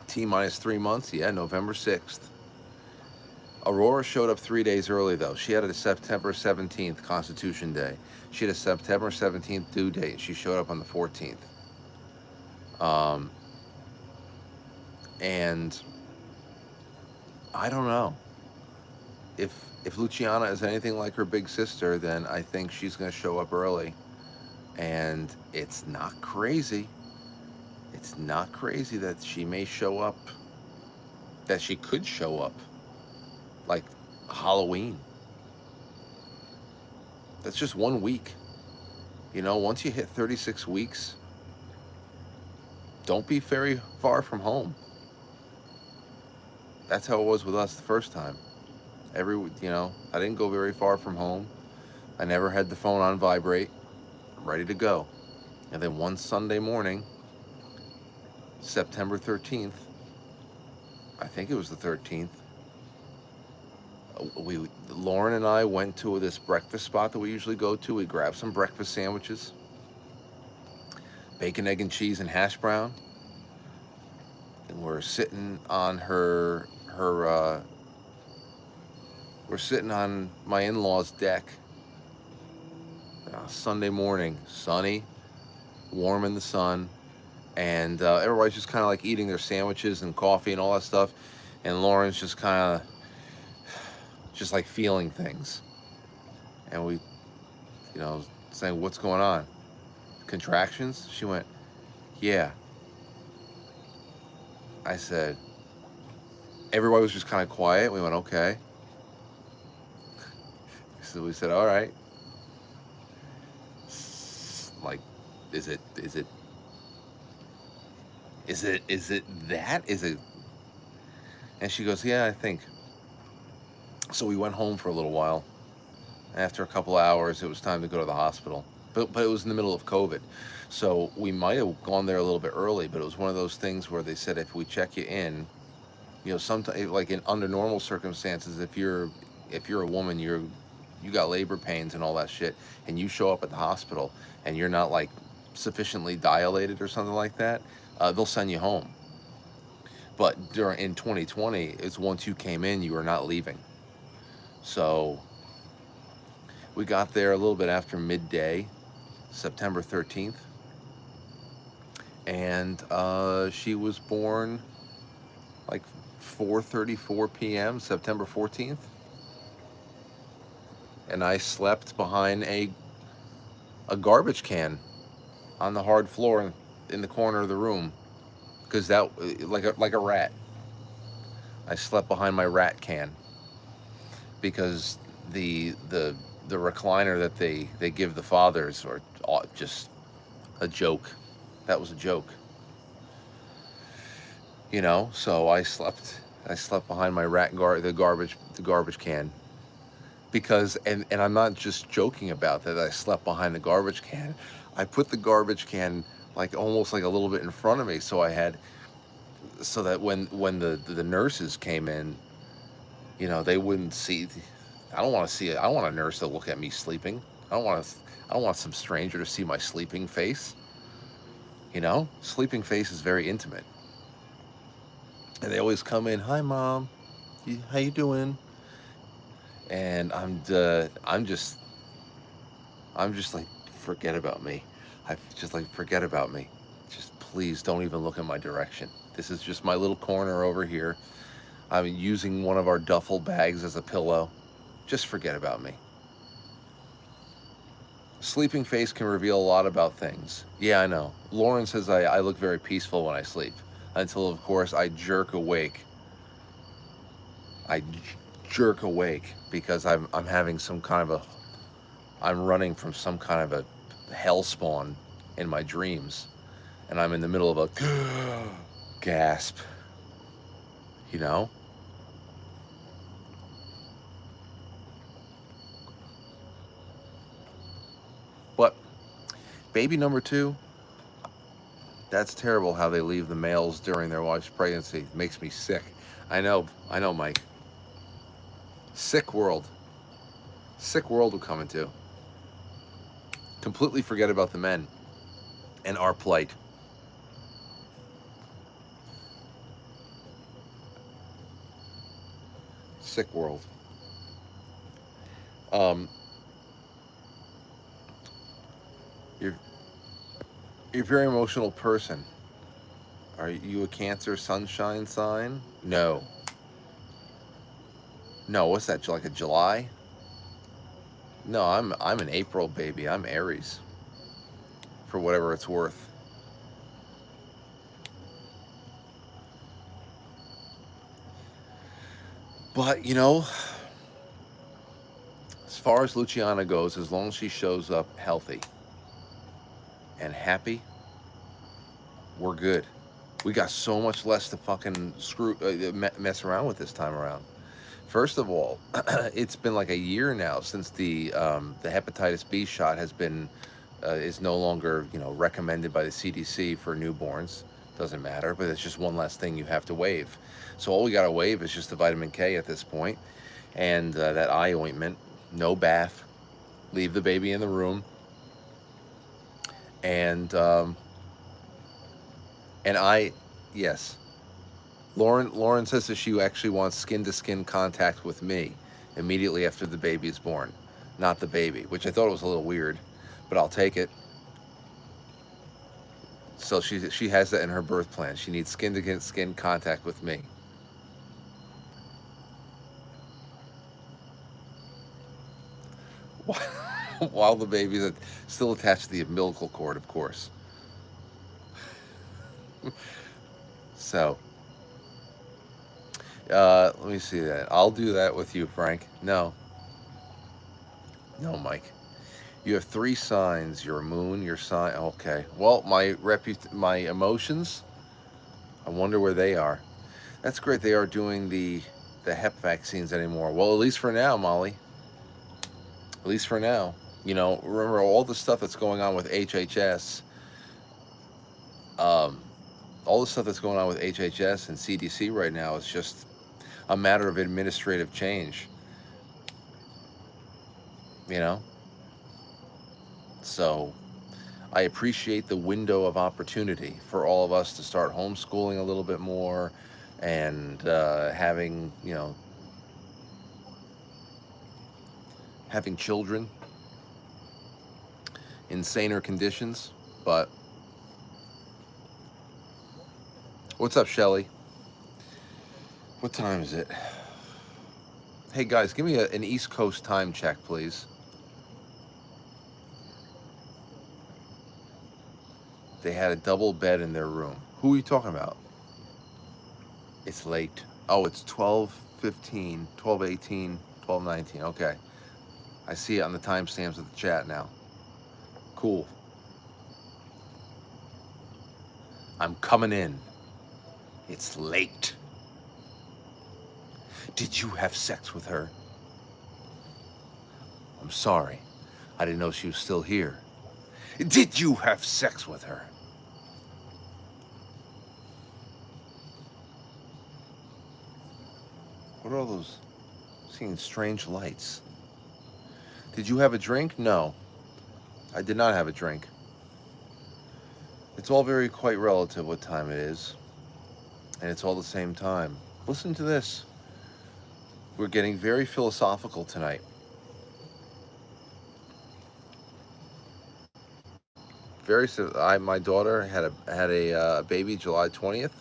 T-minus 3 months. Yeah, November 6th. Aurora showed up 3 days early, though. She had a September 17th, Constitution Day. She had a September 17th due date. She showed up on the 14th. And I don't know. If Luciana is anything like her big sister, then I think she's going to show up early. And it's not crazy. It's not crazy that she may show up, that she could show up like Halloween. That's just 1 week. You know, once you hit 36 weeks, don't be very far from home. That's how it was with us the first time. I didn't go very far from home. I never had the phone on vibrate, ready to go. And then one Sunday morning, September 13th, I think it was the 13th, Lauren and I went to this breakfast spot that we usually go to. We grabbed some breakfast sandwiches, bacon, egg, and cheese, and hash brown. And we're sitting on we're sitting on my in-laws' deck. Sunday morning, sunny, warm in the sun, and everybody's just kind of like eating their sandwiches and coffee and all that stuff. And Lauren's just kind of just like feeling things. And we, saying, "What's going on? Contractions?" She went, "Yeah." I said, everybody was just kind of quiet. We went, "Okay." So we said, "All right." Like, is it that? Is it? And she goes, "Yeah, I think." So we went home for a little while. After a couple of hours, it was time to go to the hospital. But it was in the middle of COVID. So we might have gone there a little bit early, but it was one of those things where they said if we check you in, sometimes like under normal circumstances, if you're a woman, you got labor pains and all that shit, and you show up at the hospital and you're not like sufficiently dilated or something like that, they'll send you home. But in 2020, it's once you came in, you were not leaving. So we got there a little bit after midday, September 13th, and she was born like 4:34 p.m. September 14th, and I slept behind a garbage can on the hard floor in the corner of the room, because that like a rat. I slept behind my rat can because the recliner that they give the fathers are just a joke. That was a joke. So I slept behind my the garbage can, because and I'm not just joking about that. I slept behind the garbage can. I put the garbage can like almost like a little bit in front of me, so that when the nurses came in, they wouldn't see. I don't want to see it. I don't want a nurse to look at me sleeping. I don't want some stranger to see my sleeping face. Sleeping face is very intimate. And they always come in, "Hi, Mom. How you doing?" And I'm just like, forget about me. I just like, forget about me. Just please don't even look in my direction. This is just my little corner over here. I'm using one of our duffel bags as a pillow. Just forget about me. Sleeping face can reveal a lot about things. Yeah, I know. Lauren says I look very peaceful when I sleep, until of course I jerk awake. I jerk awake because I'm having some kind of I'm running from some kind of a hell spawn in my dreams, and I'm in the middle of a gasp. You know? But baby number 2, that's terrible how they leave the males during their wife's pregnancy. It makes me sick. I know, Mike. Sick world. Sick world we're coming to. Completely forget about the men and our plight. Sick world. Um, you're a very emotional person. Are you a Cancer sunshine sign? No. No, what's that? Like a July? No, I'm an April baby. I'm Aries, for whatever it's worth. But as far as Luciana goes, as long as she shows up healthy and happy, we're good. We got so much less to fucking mess around with this time around. First of all, it's been like a year now since the hepatitis B shot has been is no longer recommended by the CDC for newborns. Doesn't matter, but it's just one less thing you have to waive. So all we got to waive is just the vitamin K at this point, and that eye ointment. No bath. Leave the baby in the room, and I, yes. Lauren says that she actually wants skin to skin contact with me immediately after the baby is born, not the baby, which I thought was a little weird, but I'll take it. So she has that in her birth plan. She needs skin to skin contact with me. While the baby is still attached to the umbilical cord, of course. So let me see that. I'll do that with you, Frank. No, no, Mike. You have three signs: your moon, your sign. Okay. Well, my emotions. I wonder where they are. That's great. They are doing the hep vaccines anymore. Well, at least for now, Molly. At least for now. Remember all the stuff that's going on with HHS. Um, all the stuff that's going on with HHS and CDC right now is just a matter of administrative change. You know. So I appreciate the window of opportunity for all of us to start homeschooling a little bit more and having children in saner conditions. But what's up, Shelly? What time is it? Hey guys, give me an East Coast time check, please. They had a double bed in their room. Who are you talking about? It's late. Oh, it's 12:15, 12:18, 12:19. Okay. I see it on the timestamps of the chat now. Cool. I'm coming in. It's late. Did you have sex with her? I'm sorry. I didn't know she was still here. Did you have sex with her? What are all those? Seeing strange lights. Did you have a drink? No. I did not have a drink. It's all very quite relative what time it is. And it's all the same time. Listen to this. We're getting very philosophical tonight. My daughter had a baby July 20th.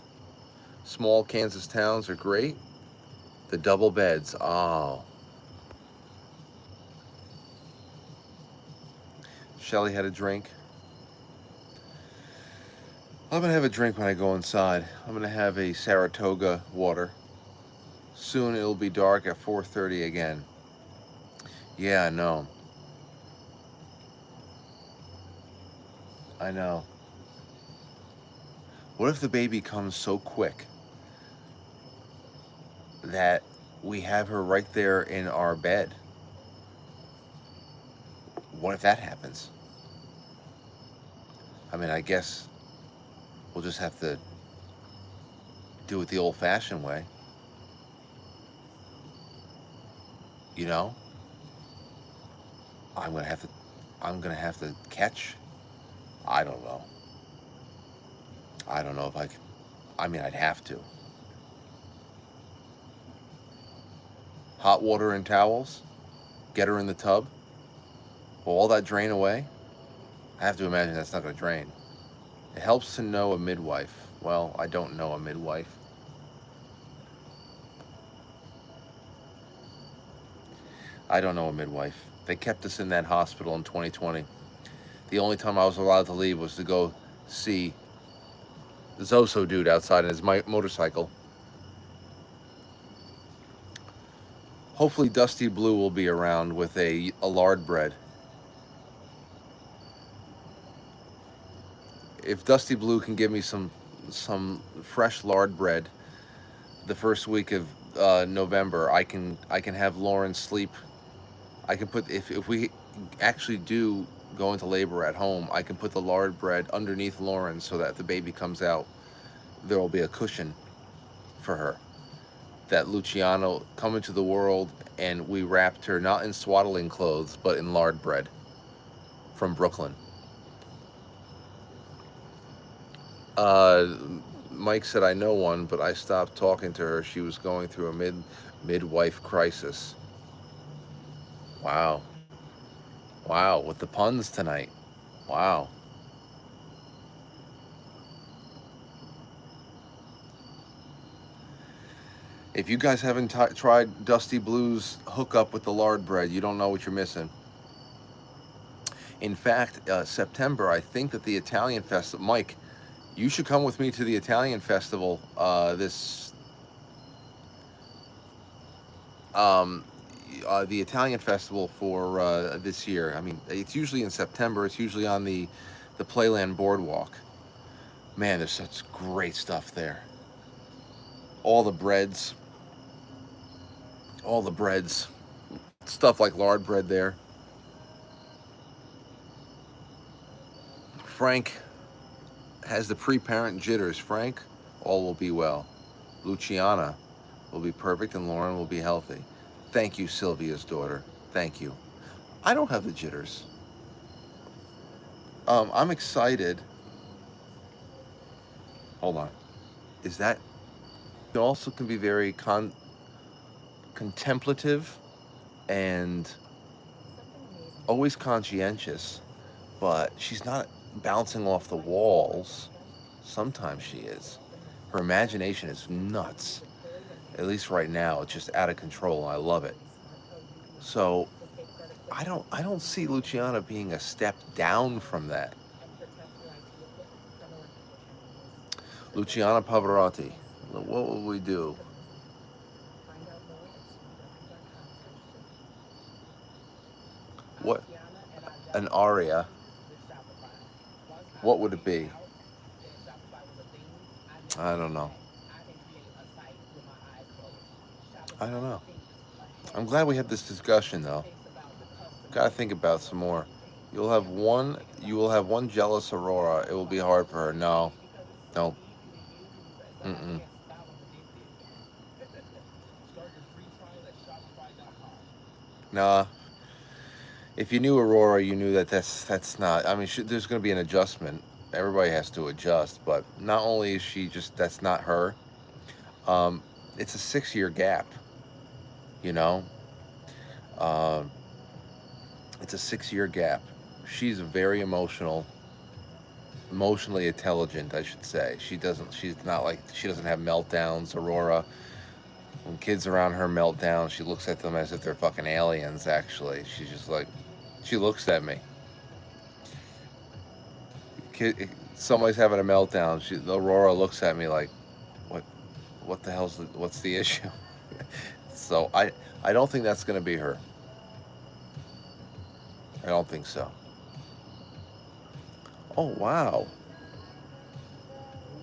Small Kansas towns are great. The double beds. Oh. Shelly had a drink. I'm going to have a drink when I go inside. I'm going to have a Saratoga water. Soon it'll be dark at 4:30 again. Yeah, I know. I know. What if the baby comes so quick that we have her right there in our bed? What if that happens? I mean, I guess we'll just have to do it the old-fashioned way. You know? I'm gonna have to catch. I don't know. I don't know if I could. I mean, I'd have to. Hot water and towels. Get her in the tub. Will all that drain away? I have to imagine that's not gonna drain. It helps to know a midwife. Well, I don't know a midwife. I don't know a midwife. They kept us in that hospital in 2020. The only time I was allowed to leave was to go see Zoso dude outside on his motorcycle. Hopefully, Dusty Blue will be around with a lard bread. If Dusty Blue can give me some fresh lard bread the first week of November, I can have Lauren sleep. I can put if we actually do go into labor at home, I can put the lard bread underneath Lauren so that if the baby comes out, there will be a cushion for her. That Luciano come into the world and we wrapped her not in swaddling clothes but in lard bread from Brooklyn. Uh, Mike said I know one, but I stopped talking to her. She was going through a midwife crisis. Wow, wow, with the puns tonight. Wow. If you guys haven't tried Dusty Blue's hookup with the lard bread, you don't know what you're missing. In fact, September, I think that the Italian festival, Mike, you should come with me to the Italian festival this um, the Italian festival for this year. I mean, it's usually in September. It's usually on the Playland Boardwalk. Man, there's such great stuff there. All the breads, all the breads, stuff like lard bread there. Frank has the pre-parent jitters. Frank, all will be well. Luciana will be perfect and Lauren will be healthy. Thank you, Sylvia's daughter. Thank you. I don't have the jitters. I'm excited. Hold on. Is that it also can be very contemplative and always conscientious, but she's not bouncing off the walls. Sometimes she is. Her imagination is nuts. At least right now, it's just out of control. I love it. So I don't see Luciana being a step down from that. Luciana Pavarotti. What will we do? What an aria? What would it be? I don't know. I don't know. I'm glad we had this discussion though. Gotta think about some more. You'll have one. You will have one jealous Aurora. It will be hard for her. No, no. Mm-mm. Nah. If you knew Aurora, you knew that that's not. I mean, there's going to be an adjustment. Everybody has to adjust, but not only is she just that's not her. Um, it's a 6 year gap. You know, uh, it's a 6 year gap. She's very emotionally intelligent, I should say. She doesn't. She's not like she doesn't have meltdowns. Aurora, when kids around her meltdown, she looks at them as if they're fucking aliens. Actually, she's just like, she looks at me. Somebody's having a meltdown. Aurora looks at me like, what, what the hell's what's the issue? So I don't think that's gonna be her. I don't think so. Oh wow,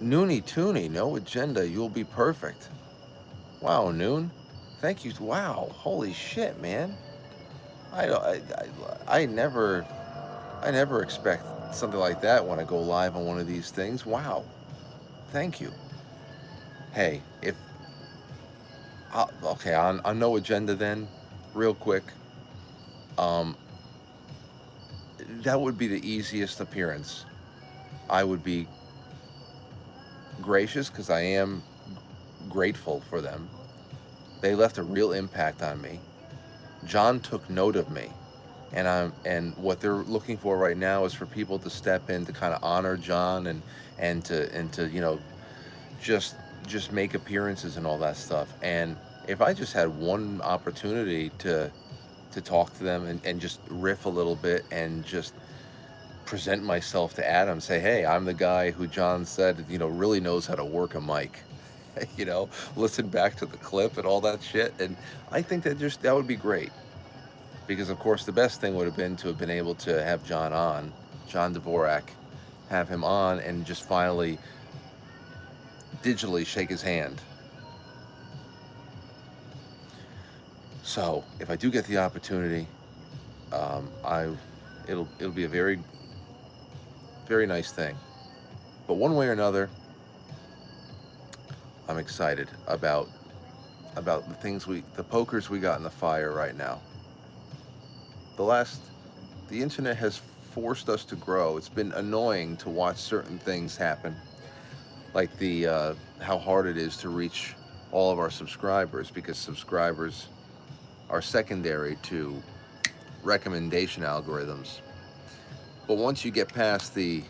Noonie Toonie, no agenda. You'll be perfect. Wow, Noon. Thank you. Wow, holy shit, man. I don't. I never expect something like that when I go live on one of these things. Wow, thank you. Hey, if okay, on no agenda then, real quick. Um, that would be the easiest appearance. I would be gracious because I am grateful for them. They left a real impact on me. John took note of me, and what they're looking for right now is for people to step in to kind of honor John and to just just make appearances and all that stuff. And if I just had one opportunity to talk to them and just riff a little bit and just present myself to Adam, say, hey, I'm the guy who John said, really knows how to work a mic. Listen back to the clip and all that shit. And I think that would be great. Because of course the best thing would have been to have been able to have John Dvorak, have him on and just finally digitally shake his hand. So if I do get the opportunity, it'll be a very, very nice thing. But one way or another, I'm excited about the pokers we got in the fire right now. The internet has forced us to grow. It's been annoying to watch certain things happen, like the how hard it is to reach all of our subscribers, because subscribers are secondary to recommendation algorithms. But once you get past the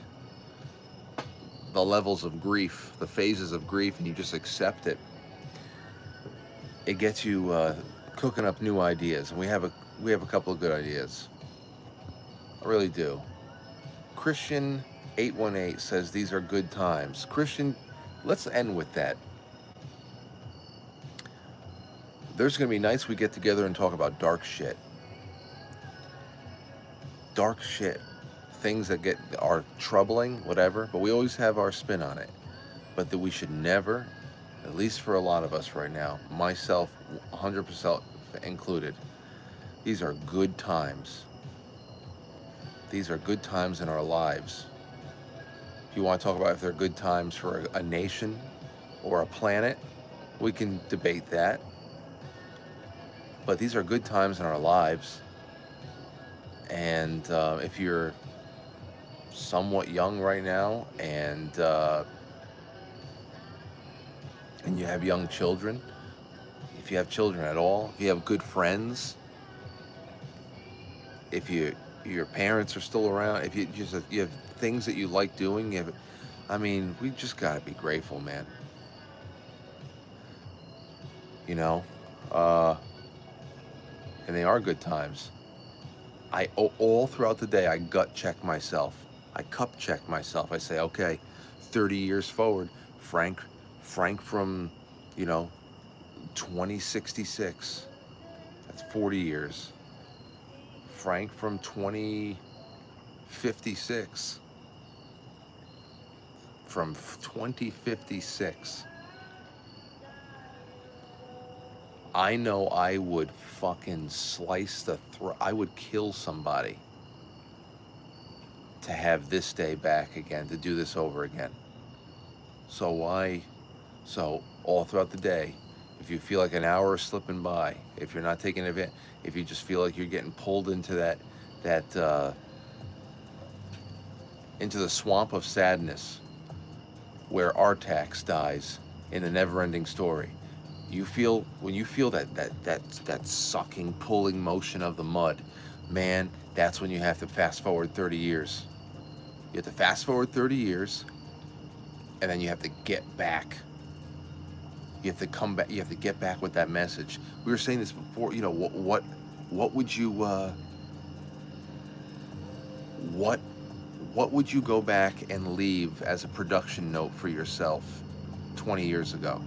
levels of grief, the phases of grief, and you just accept it, it gets you cooking up new ideas. And we have a couple of good ideas. I really do. Christian 818 says these are good times. Christian, let's end with that. There's going to be nights we get together and talk about dark shit. Dark shit. Things that are troubling, whatever, but we always have our spin on it. But that we should never, at least for a lot of us right now, myself 100% included, these are good times. These are good times in our lives. If you want to talk about if they're good times for a nation or a planet, we can debate that. But these are good times in our lives. And if you're somewhat young right now and you have young children, if you have children at all, if you have good friends, if your parents are still around, if you have things that you like doing, we just gotta be grateful, man. And they are good times. All throughout the day, I gut check myself. I cup check myself. I say, okay, 30 years forward, Frank from, 2066. That's 40 years. Frank from 2056. From 2056. I know I would fucking slice the throat. I would kill somebody to have this day back again, to do this over again. So all throughout the day, if you feel like an hour is slipping by, if you're not taking advantage, if you just feel like you're getting pulled into into the swamp of sadness where Artax dies in a never-ending story, when you feel that sucking, pulling motion of the mud, man, that's when you have to fast forward 30 years. You have to fast forward 30 years, and then you have to get back. You have to come back. You have to get back with that message. We were saying this before. What would you what would you go back and leave as a production note for yourself 20 years ago?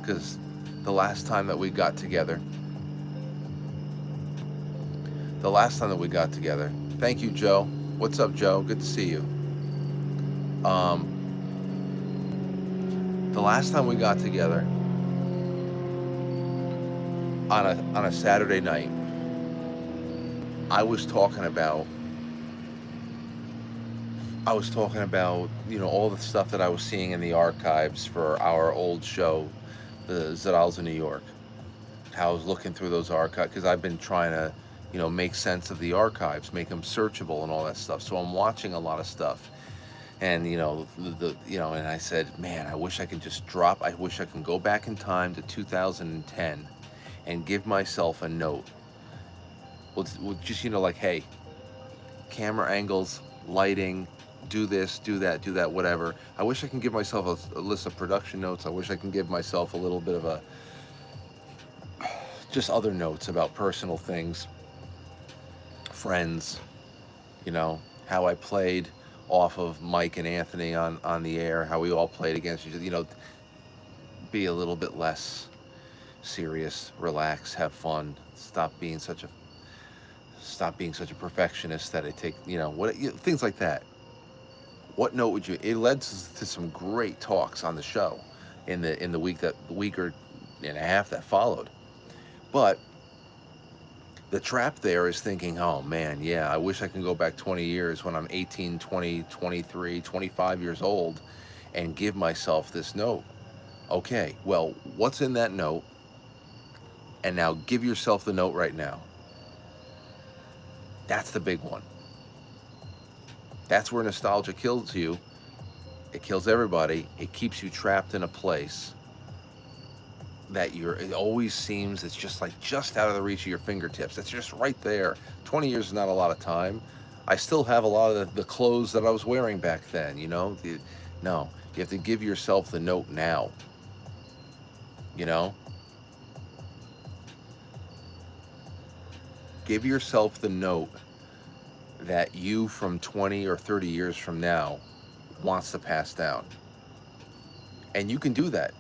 Because the last time that we got together, thank you, Joe. What's up, Joe? Good to see you. The last time we got together on a Saturday night, I was talking about all the stuff that I was seeing in the archives for our old show, the Zadals of New York. How I was looking through those archives, because I've been trying to, make sense of the archives, make them searchable and all that stuff. So I'm watching a lot of stuff. And, and I said, man, I wish I could I wish I can go back in time to 2010 and give myself a note. With just, hey, camera angles, lighting, do this, do that, whatever. I wish I can give myself a list of production notes. I wish I can give myself a little bit of just other notes about personal things. friends, you know, how I played off of Mike and Anthony on the air, how we all played against each other, you know, be a little bit less serious, relax, have fun, stop being such a perfectionist that it take, you know, things like that. What note would you? It led to some great talks on the show in the week or and a half that followed. But the trap there is thinking, oh man, yeah, I wish I can go back 20 years when I'm 18, 20, 23, 25 years old and give myself this note. Okay, well, what's in that note? And now give yourself the note right now. That's the big one. That's where nostalgia kills you. It kills everybody. It keeps you trapped in a place that it always seems it's just like just out of the reach of your fingertips. It's just right there. 20 years is not a lot of time. I still have a lot of the clothes that I was wearing back then, you know? No, you have to give yourself the note now, you know? Give yourself the note that you from 20 or 30 years from now wants to pass down. And you can do that.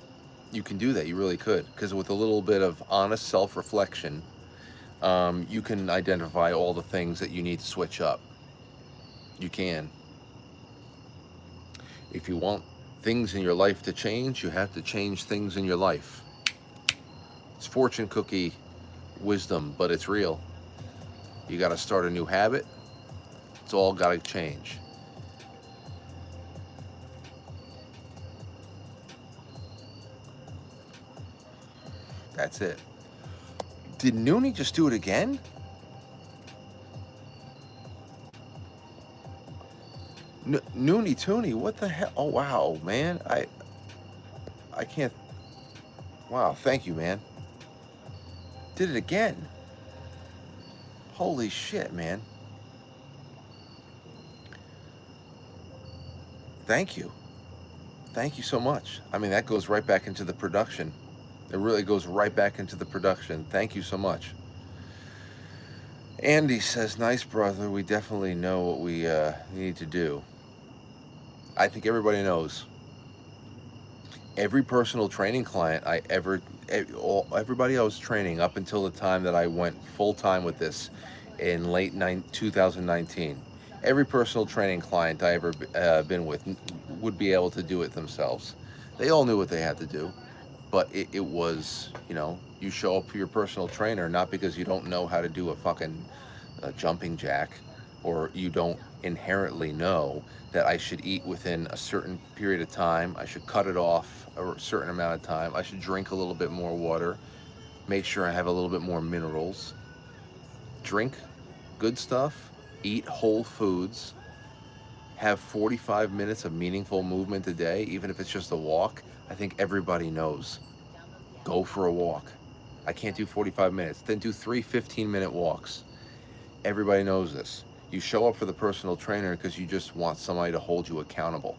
You can do that. You really could. Because with a little bit of honest self-reflection, you can identify all the things that you need to switch up. You can. If you want things in your life to change, you have to change things in your life. It's fortune cookie wisdom, but it's real. You got to start a new habit. It's all got to change. That's it. Did Noonie just do it again? Noonie Toonie, what the hell? Oh wow, man, I can't. Wow, thank you, man. Did it again? Holy shit, man. Thank you. Thank you so much. I mean, that goes right back into the production. It really goes right back into the production. Thank you so much. Andy says, nice, brother. We definitely know what we need to do. I think everybody knows. Every personal training client everybody I was training up until the time that I went full time with this in late 2019, every personal training client I ever been with would be able to do it themselves. They all knew what they had to do, but it was, you know, you show up for your personal trainer not because you don't know how to do a fucking jumping jack, or you don't inherently know that I should eat within a certain period of time, I should cut it off a certain amount of time, I should drink a little bit more water, make sure I have a little bit more minerals, drink good stuff, eat whole foods, have 45 minutes of meaningful movement a day, even if it's just a walk. I think everybody knows. Go for a walk. I can't do 45 minutes. Then do 3 15-minute walks. Everybody knows this. You show up for the personal trainer because you just want somebody to hold you accountable.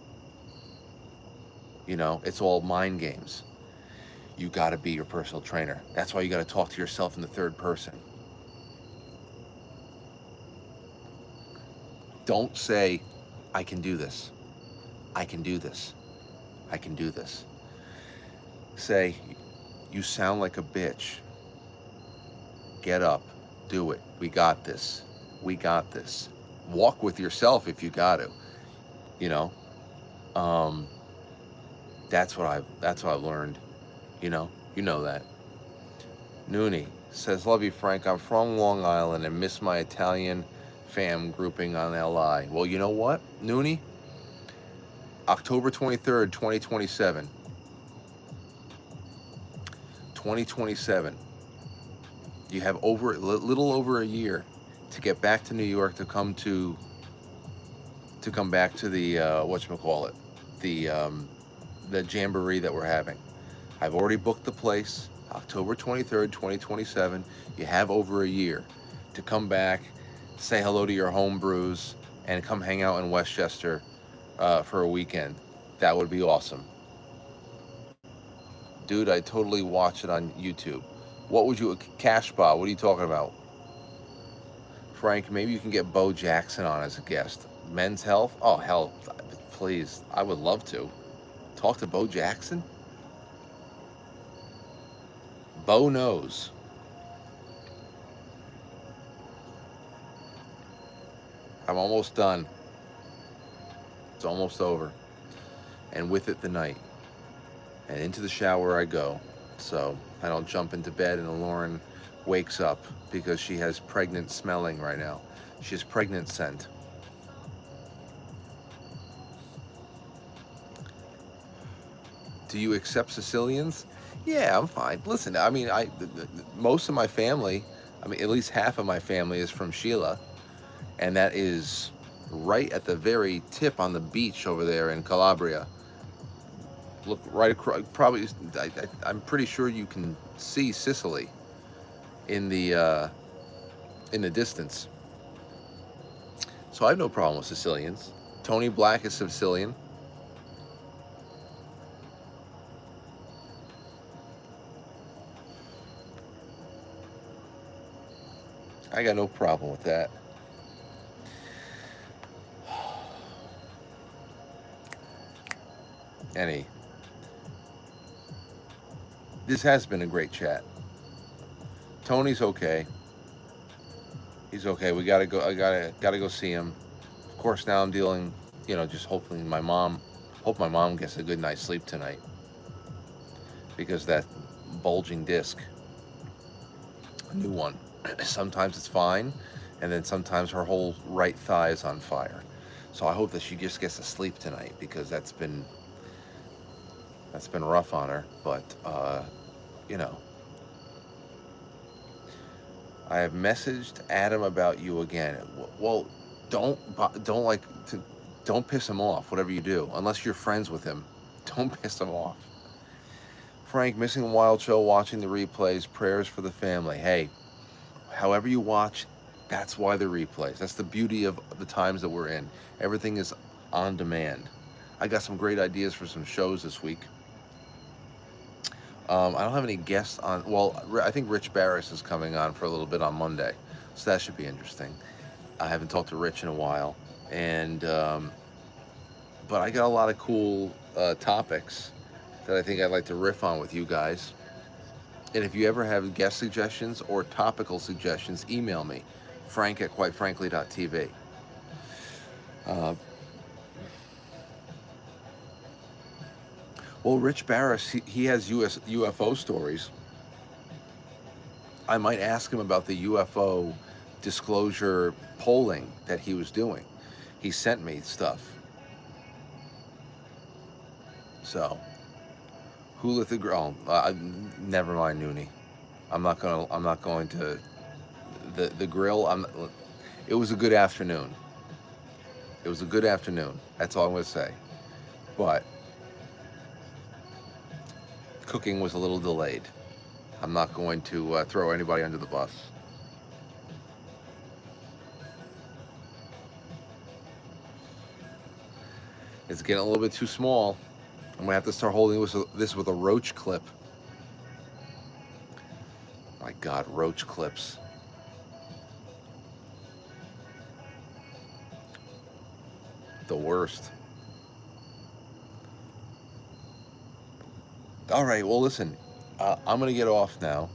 You know, it's all mind games. You got to be your personal trainer. That's why you got to talk to yourself in the third person. Don't say, I can do this. I can do this. I can do this. Say, you sound like a bitch. Get up. Do it. We got this. We got this. Walk with yourself if you got to. You know, that's what I've learned. You know that. Noonie says, love you, Frank. I'm from Long Island and miss my Italian fam grouping on LI. Well, you know what, Noonie? October 23rd, 2027. 2027. You have little over a year to get back to New York to come back to the whatchamacallit, the jamboree that we're having. I've already booked the place, October 23rd, 2027. You have over a year to come back, say hello to your home brews, and come hang out in Westchester for a weekend. That would be awesome. Dude, I totally watch it on YouTube. What would you, Cash Bar, what are you talking about? Frank, maybe you can get Bo Jackson on as a guest. Men's Health? Oh, hell, please. I would love to. Talk to Bo Jackson? Bo knows. I'm almost done. It's almost over. And with it, the night. And into the shower I go. So I don't jump into bed and Lauren wakes up because she has pregnant smelling right now. She has pregnant scent. Do you accept Sicilians? Yeah, I'm fine. Listen, I mean, most of my family, I mean, at least half of my family is from Sheila, and that is right at the very tip on the beach over there in Calabria. Look right across. Probably, I'm pretty sure you can see Sicily in the distance. So I have no problem with Sicilians. Tony Black is Sicilian. I got no problem with that. Any. This has been a great chat. Tony's okay. He's okay. We gotta go. I gotta go see him. Of course, now I'm dealing. Just hopefully my mom. Hope my mom gets a good night's sleep tonight because that bulging disc, a new one. Sometimes it's fine, and then sometimes her whole right thigh is on fire. So I hope that she just gets to sleep tonight because that's been rough on her. But you know, I have messaged Adam about you again. Well, don't like to don't piss him off. Whatever you do, unless you're friends with him, don't piss him off. Frank, missing a wild show, watching the replays. Prayers for the family. Hey, however you watch, that's why the replays. That's the beauty of the times that we're in. Everything is on demand. I got some great ideas for some shows this week. I don't have any guests on. Well, I think Rich Barris is coming on for a little bit on Monday, so that should be interesting. I haven't talked to Rich in a while, and but I got a lot of cool topics that I think I'd like to riff on with you guys. And if you ever have guest suggestions or topical suggestions, email me, frank@quitefrankly.tv. Uh, well, Rich Barris, he has UFO stories. I might ask him about the UFO disclosure polling that he was doing. He sent me stuff. So, who lit the grill? Never mind, Noonie. I'm not going to the grill. It was a good afternoon. It was a good afternoon. That's all I'm going to say. But cooking was a little delayed. I'm not going to throw anybody under the bus. It's getting a little bit too small. I'm going to have to start holding this with a roach clip. My God, roach clips. The worst. All right, well, listen, I'm going to get off now.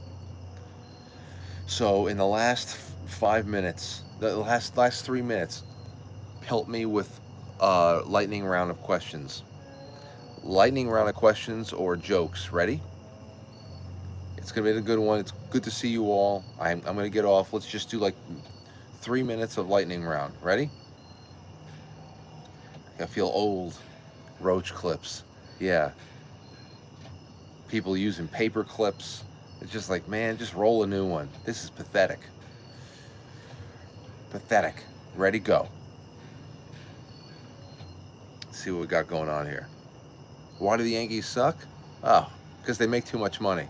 So in the last 5 minutes, the last 3 minutes, help me with lightning round of questions. Lightning round of questions or jokes. Ready? It's going to be a good one. It's good to see you all. I'm going to get off. Let's just do like 3 minutes of lightning round. Ready? I feel old. Roach clips. Yeah. People using paper clips. It's just like, man, just roll a new one. This is pathetic. Pathetic. Ready, go. Let's see what we got going on here. Why do the Yankees suck? Oh, because they make too much money.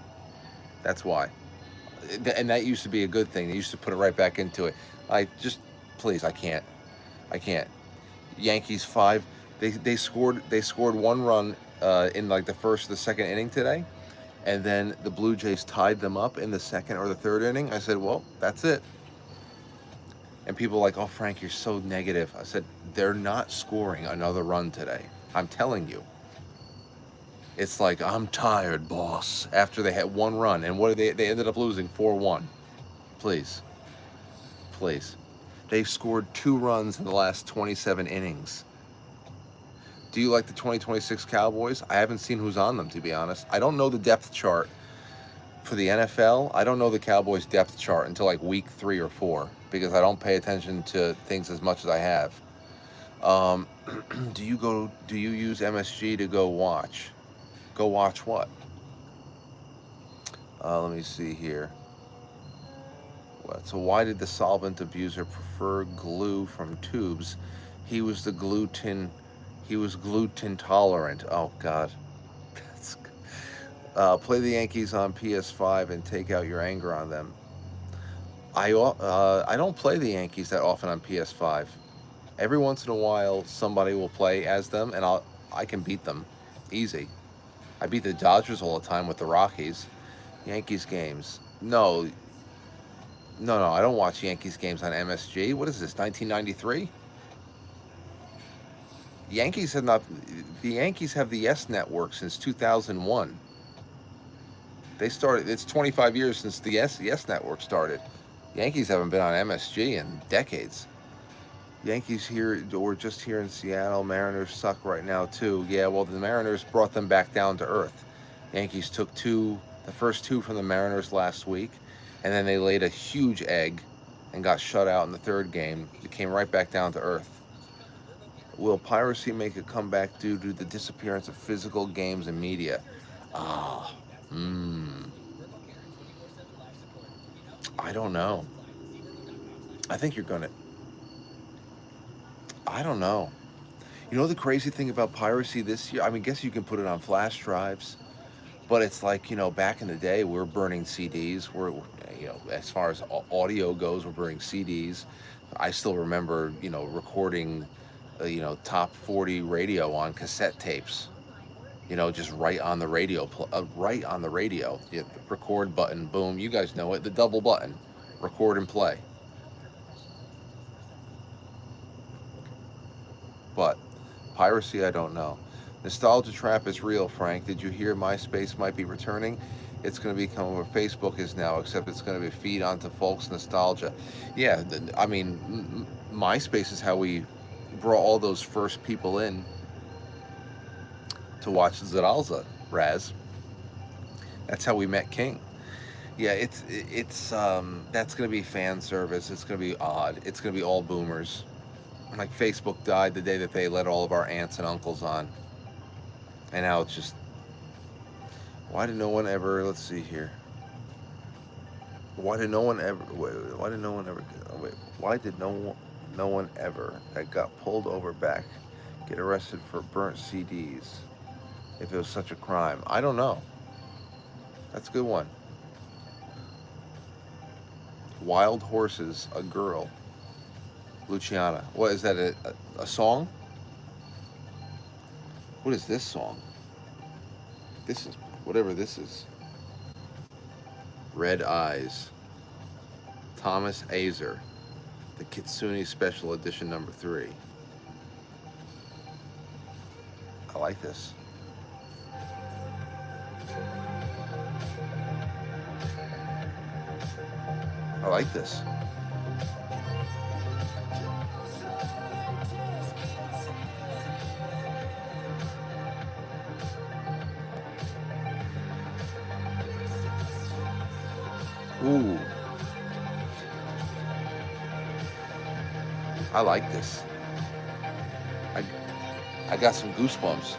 That's why. And that used to be a good thing. They used to put it right back into it. Please, I can't. Yankees 5. They scored 1 run in like the second inning today, and then the Blue Jays tied them up in the second or the third inning. I said, well, that's it. And people are like, oh, Frank, you're so negative. I said, they're not scoring another run today. I'm telling you. It's like, I'm tired, boss, after they had one run. And what did they ended up losing 4-1. Please. Please. They've scored 2 runs in the last 27 innings. Do you like the 2026 Cowboys? I haven't seen who's on them, to be honest. I don't know the depth chart for the NFL. I don't know the Cowboys depth chart until like week 3 or 4 because I don't pay attention to things as much as I have. Do you use MSG to go watch? Go watch what? Let me see here. So why did the solvent abuser prefer glue from tubes? He was gluten tolerant. Oh God. Play the Yankees on PS5 and take out your anger on them. I don't play the Yankees that often on PS5. Every once in a while, somebody will play as them, and I can beat them, easy. I beat the Dodgers all the time with the Rockies. Yankees games, no. I don't watch Yankees games on MSG. What is this, 1993? Yankees have not. The Yankees have the S Network since 2001. They started. It's 25 years since the S Network started. Yankees haven't been on MSG in decades. Yankees here, or just here in Seattle. Mariners suck right now too. Yeah, well, the Mariners brought them back down to earth. Yankees took the first 2 from the Mariners last week, and then they laid a huge egg and got shut out in the 3rd game. It came right back down to earth. Will piracy make a comeback due to the disappearance of physical games and media? I don't know. I think you're gonna. I don't know. You know the crazy thing about piracy this year? I mean, guess you can put it on flash drives, but it's like, back in the day, we're burning CDs. As far as audio goes, we're burning CDs. I still remember, recording, top 40 radio on cassette tapes. Just right on the radio, right on the radio. You hit the record button, boom. You guys know it, the double button, record and play. But piracy, I don't know. Nostalgia trap is real, Frank. Did you hear MySpace might be returning? It's going to become where Facebook is now, except it's going to be feed onto folks' nostalgia. Yeah, I mean, MySpace is how we brought all those first people in to watch Zeralza, Raz. That's how we met King. Yeah, it's that's going to be fan service. It's going to be odd. It's going to be all boomers. Like Facebook died the day that they let all of our aunts and uncles on. And now it's just, why did no one ever, let's see here. Why did no one ever that got pulled over back get arrested for burnt CDs if it was such a crime? I don't know. That's a good one. Wild Horses, a girl. Luciana. What is that, a song? What is this song? This is, whatever this is. Red Eyes. Thomas Azer. The Kitsune Special Edition number 3. I like this. I like this. Ooh. I like this. I got some goosebumps.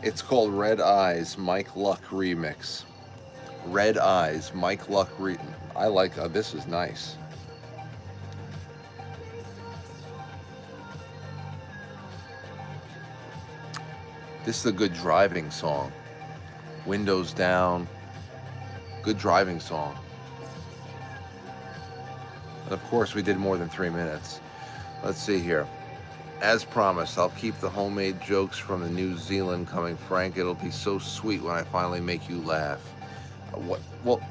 It's called Red Eyes, Mike Luck Remix. Red Eyes, Mike Luck I like, this is nice. This is a good driving song. Windows down, good driving song. And of course, we did more than 3 minutes. Let's see here. As promised, I'll keep the homemade jokes from the New Zealand coming. Frank, it'll be so sweet when I finally make you laugh. What? Well,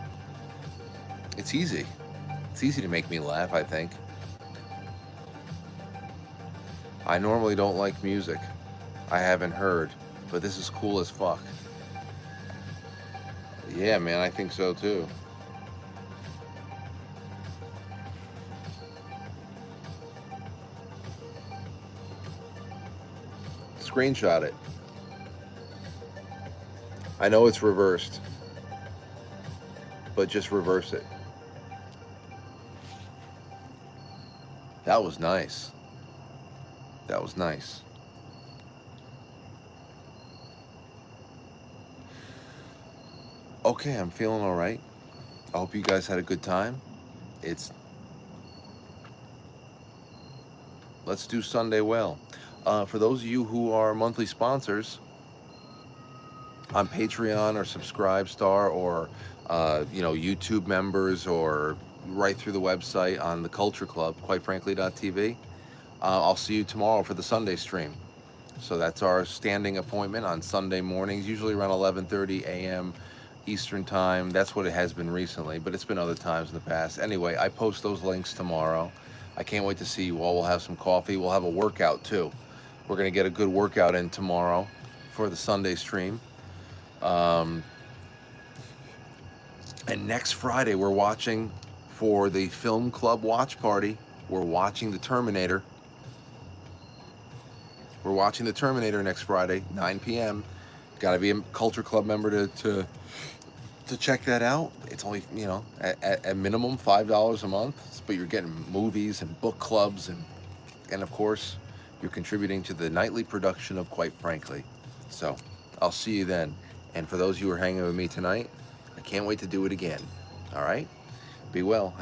it's easy. It's easy to make me laugh, I think. I normally don't like music. I haven't heard, but this is cool as fuck. Yeah, man, I think so too. Screenshot it. I know it's reversed, but just reverse it. That was nice. That was nice. Okay, I'm feeling all right. I hope you guys had a good time. Let's do Sunday well. For those of you who are monthly sponsors on Patreon or Subscribestar or YouTube members or right through the website on the Culture Club, quitefrankly.tv, I'll see you tomorrow for the Sunday stream. So that's our standing appointment on Sunday mornings, usually around 11:30 a.m. Eastern time. That's what it has been recently, but it's been other times in the past. Anyway, I post those links tomorrow. I can't wait to see you all. We'll have some coffee. We'll have a workout too. We're going to get a good workout in tomorrow for the Sunday stream. And next Friday, we're watching for the Film Club watch party. We're watching The Terminator. We're watching The Terminator next Friday, 9 p.m. Got to be a Culture Club member to check that out. It's only, at minimum $5 a month, but you're getting movies and book clubs and of course, you're contributing to the nightly production of Quite Frankly. So, I'll see you then. And for those of you who are hanging with me tonight, I can't wait to do it again. All right? Be well.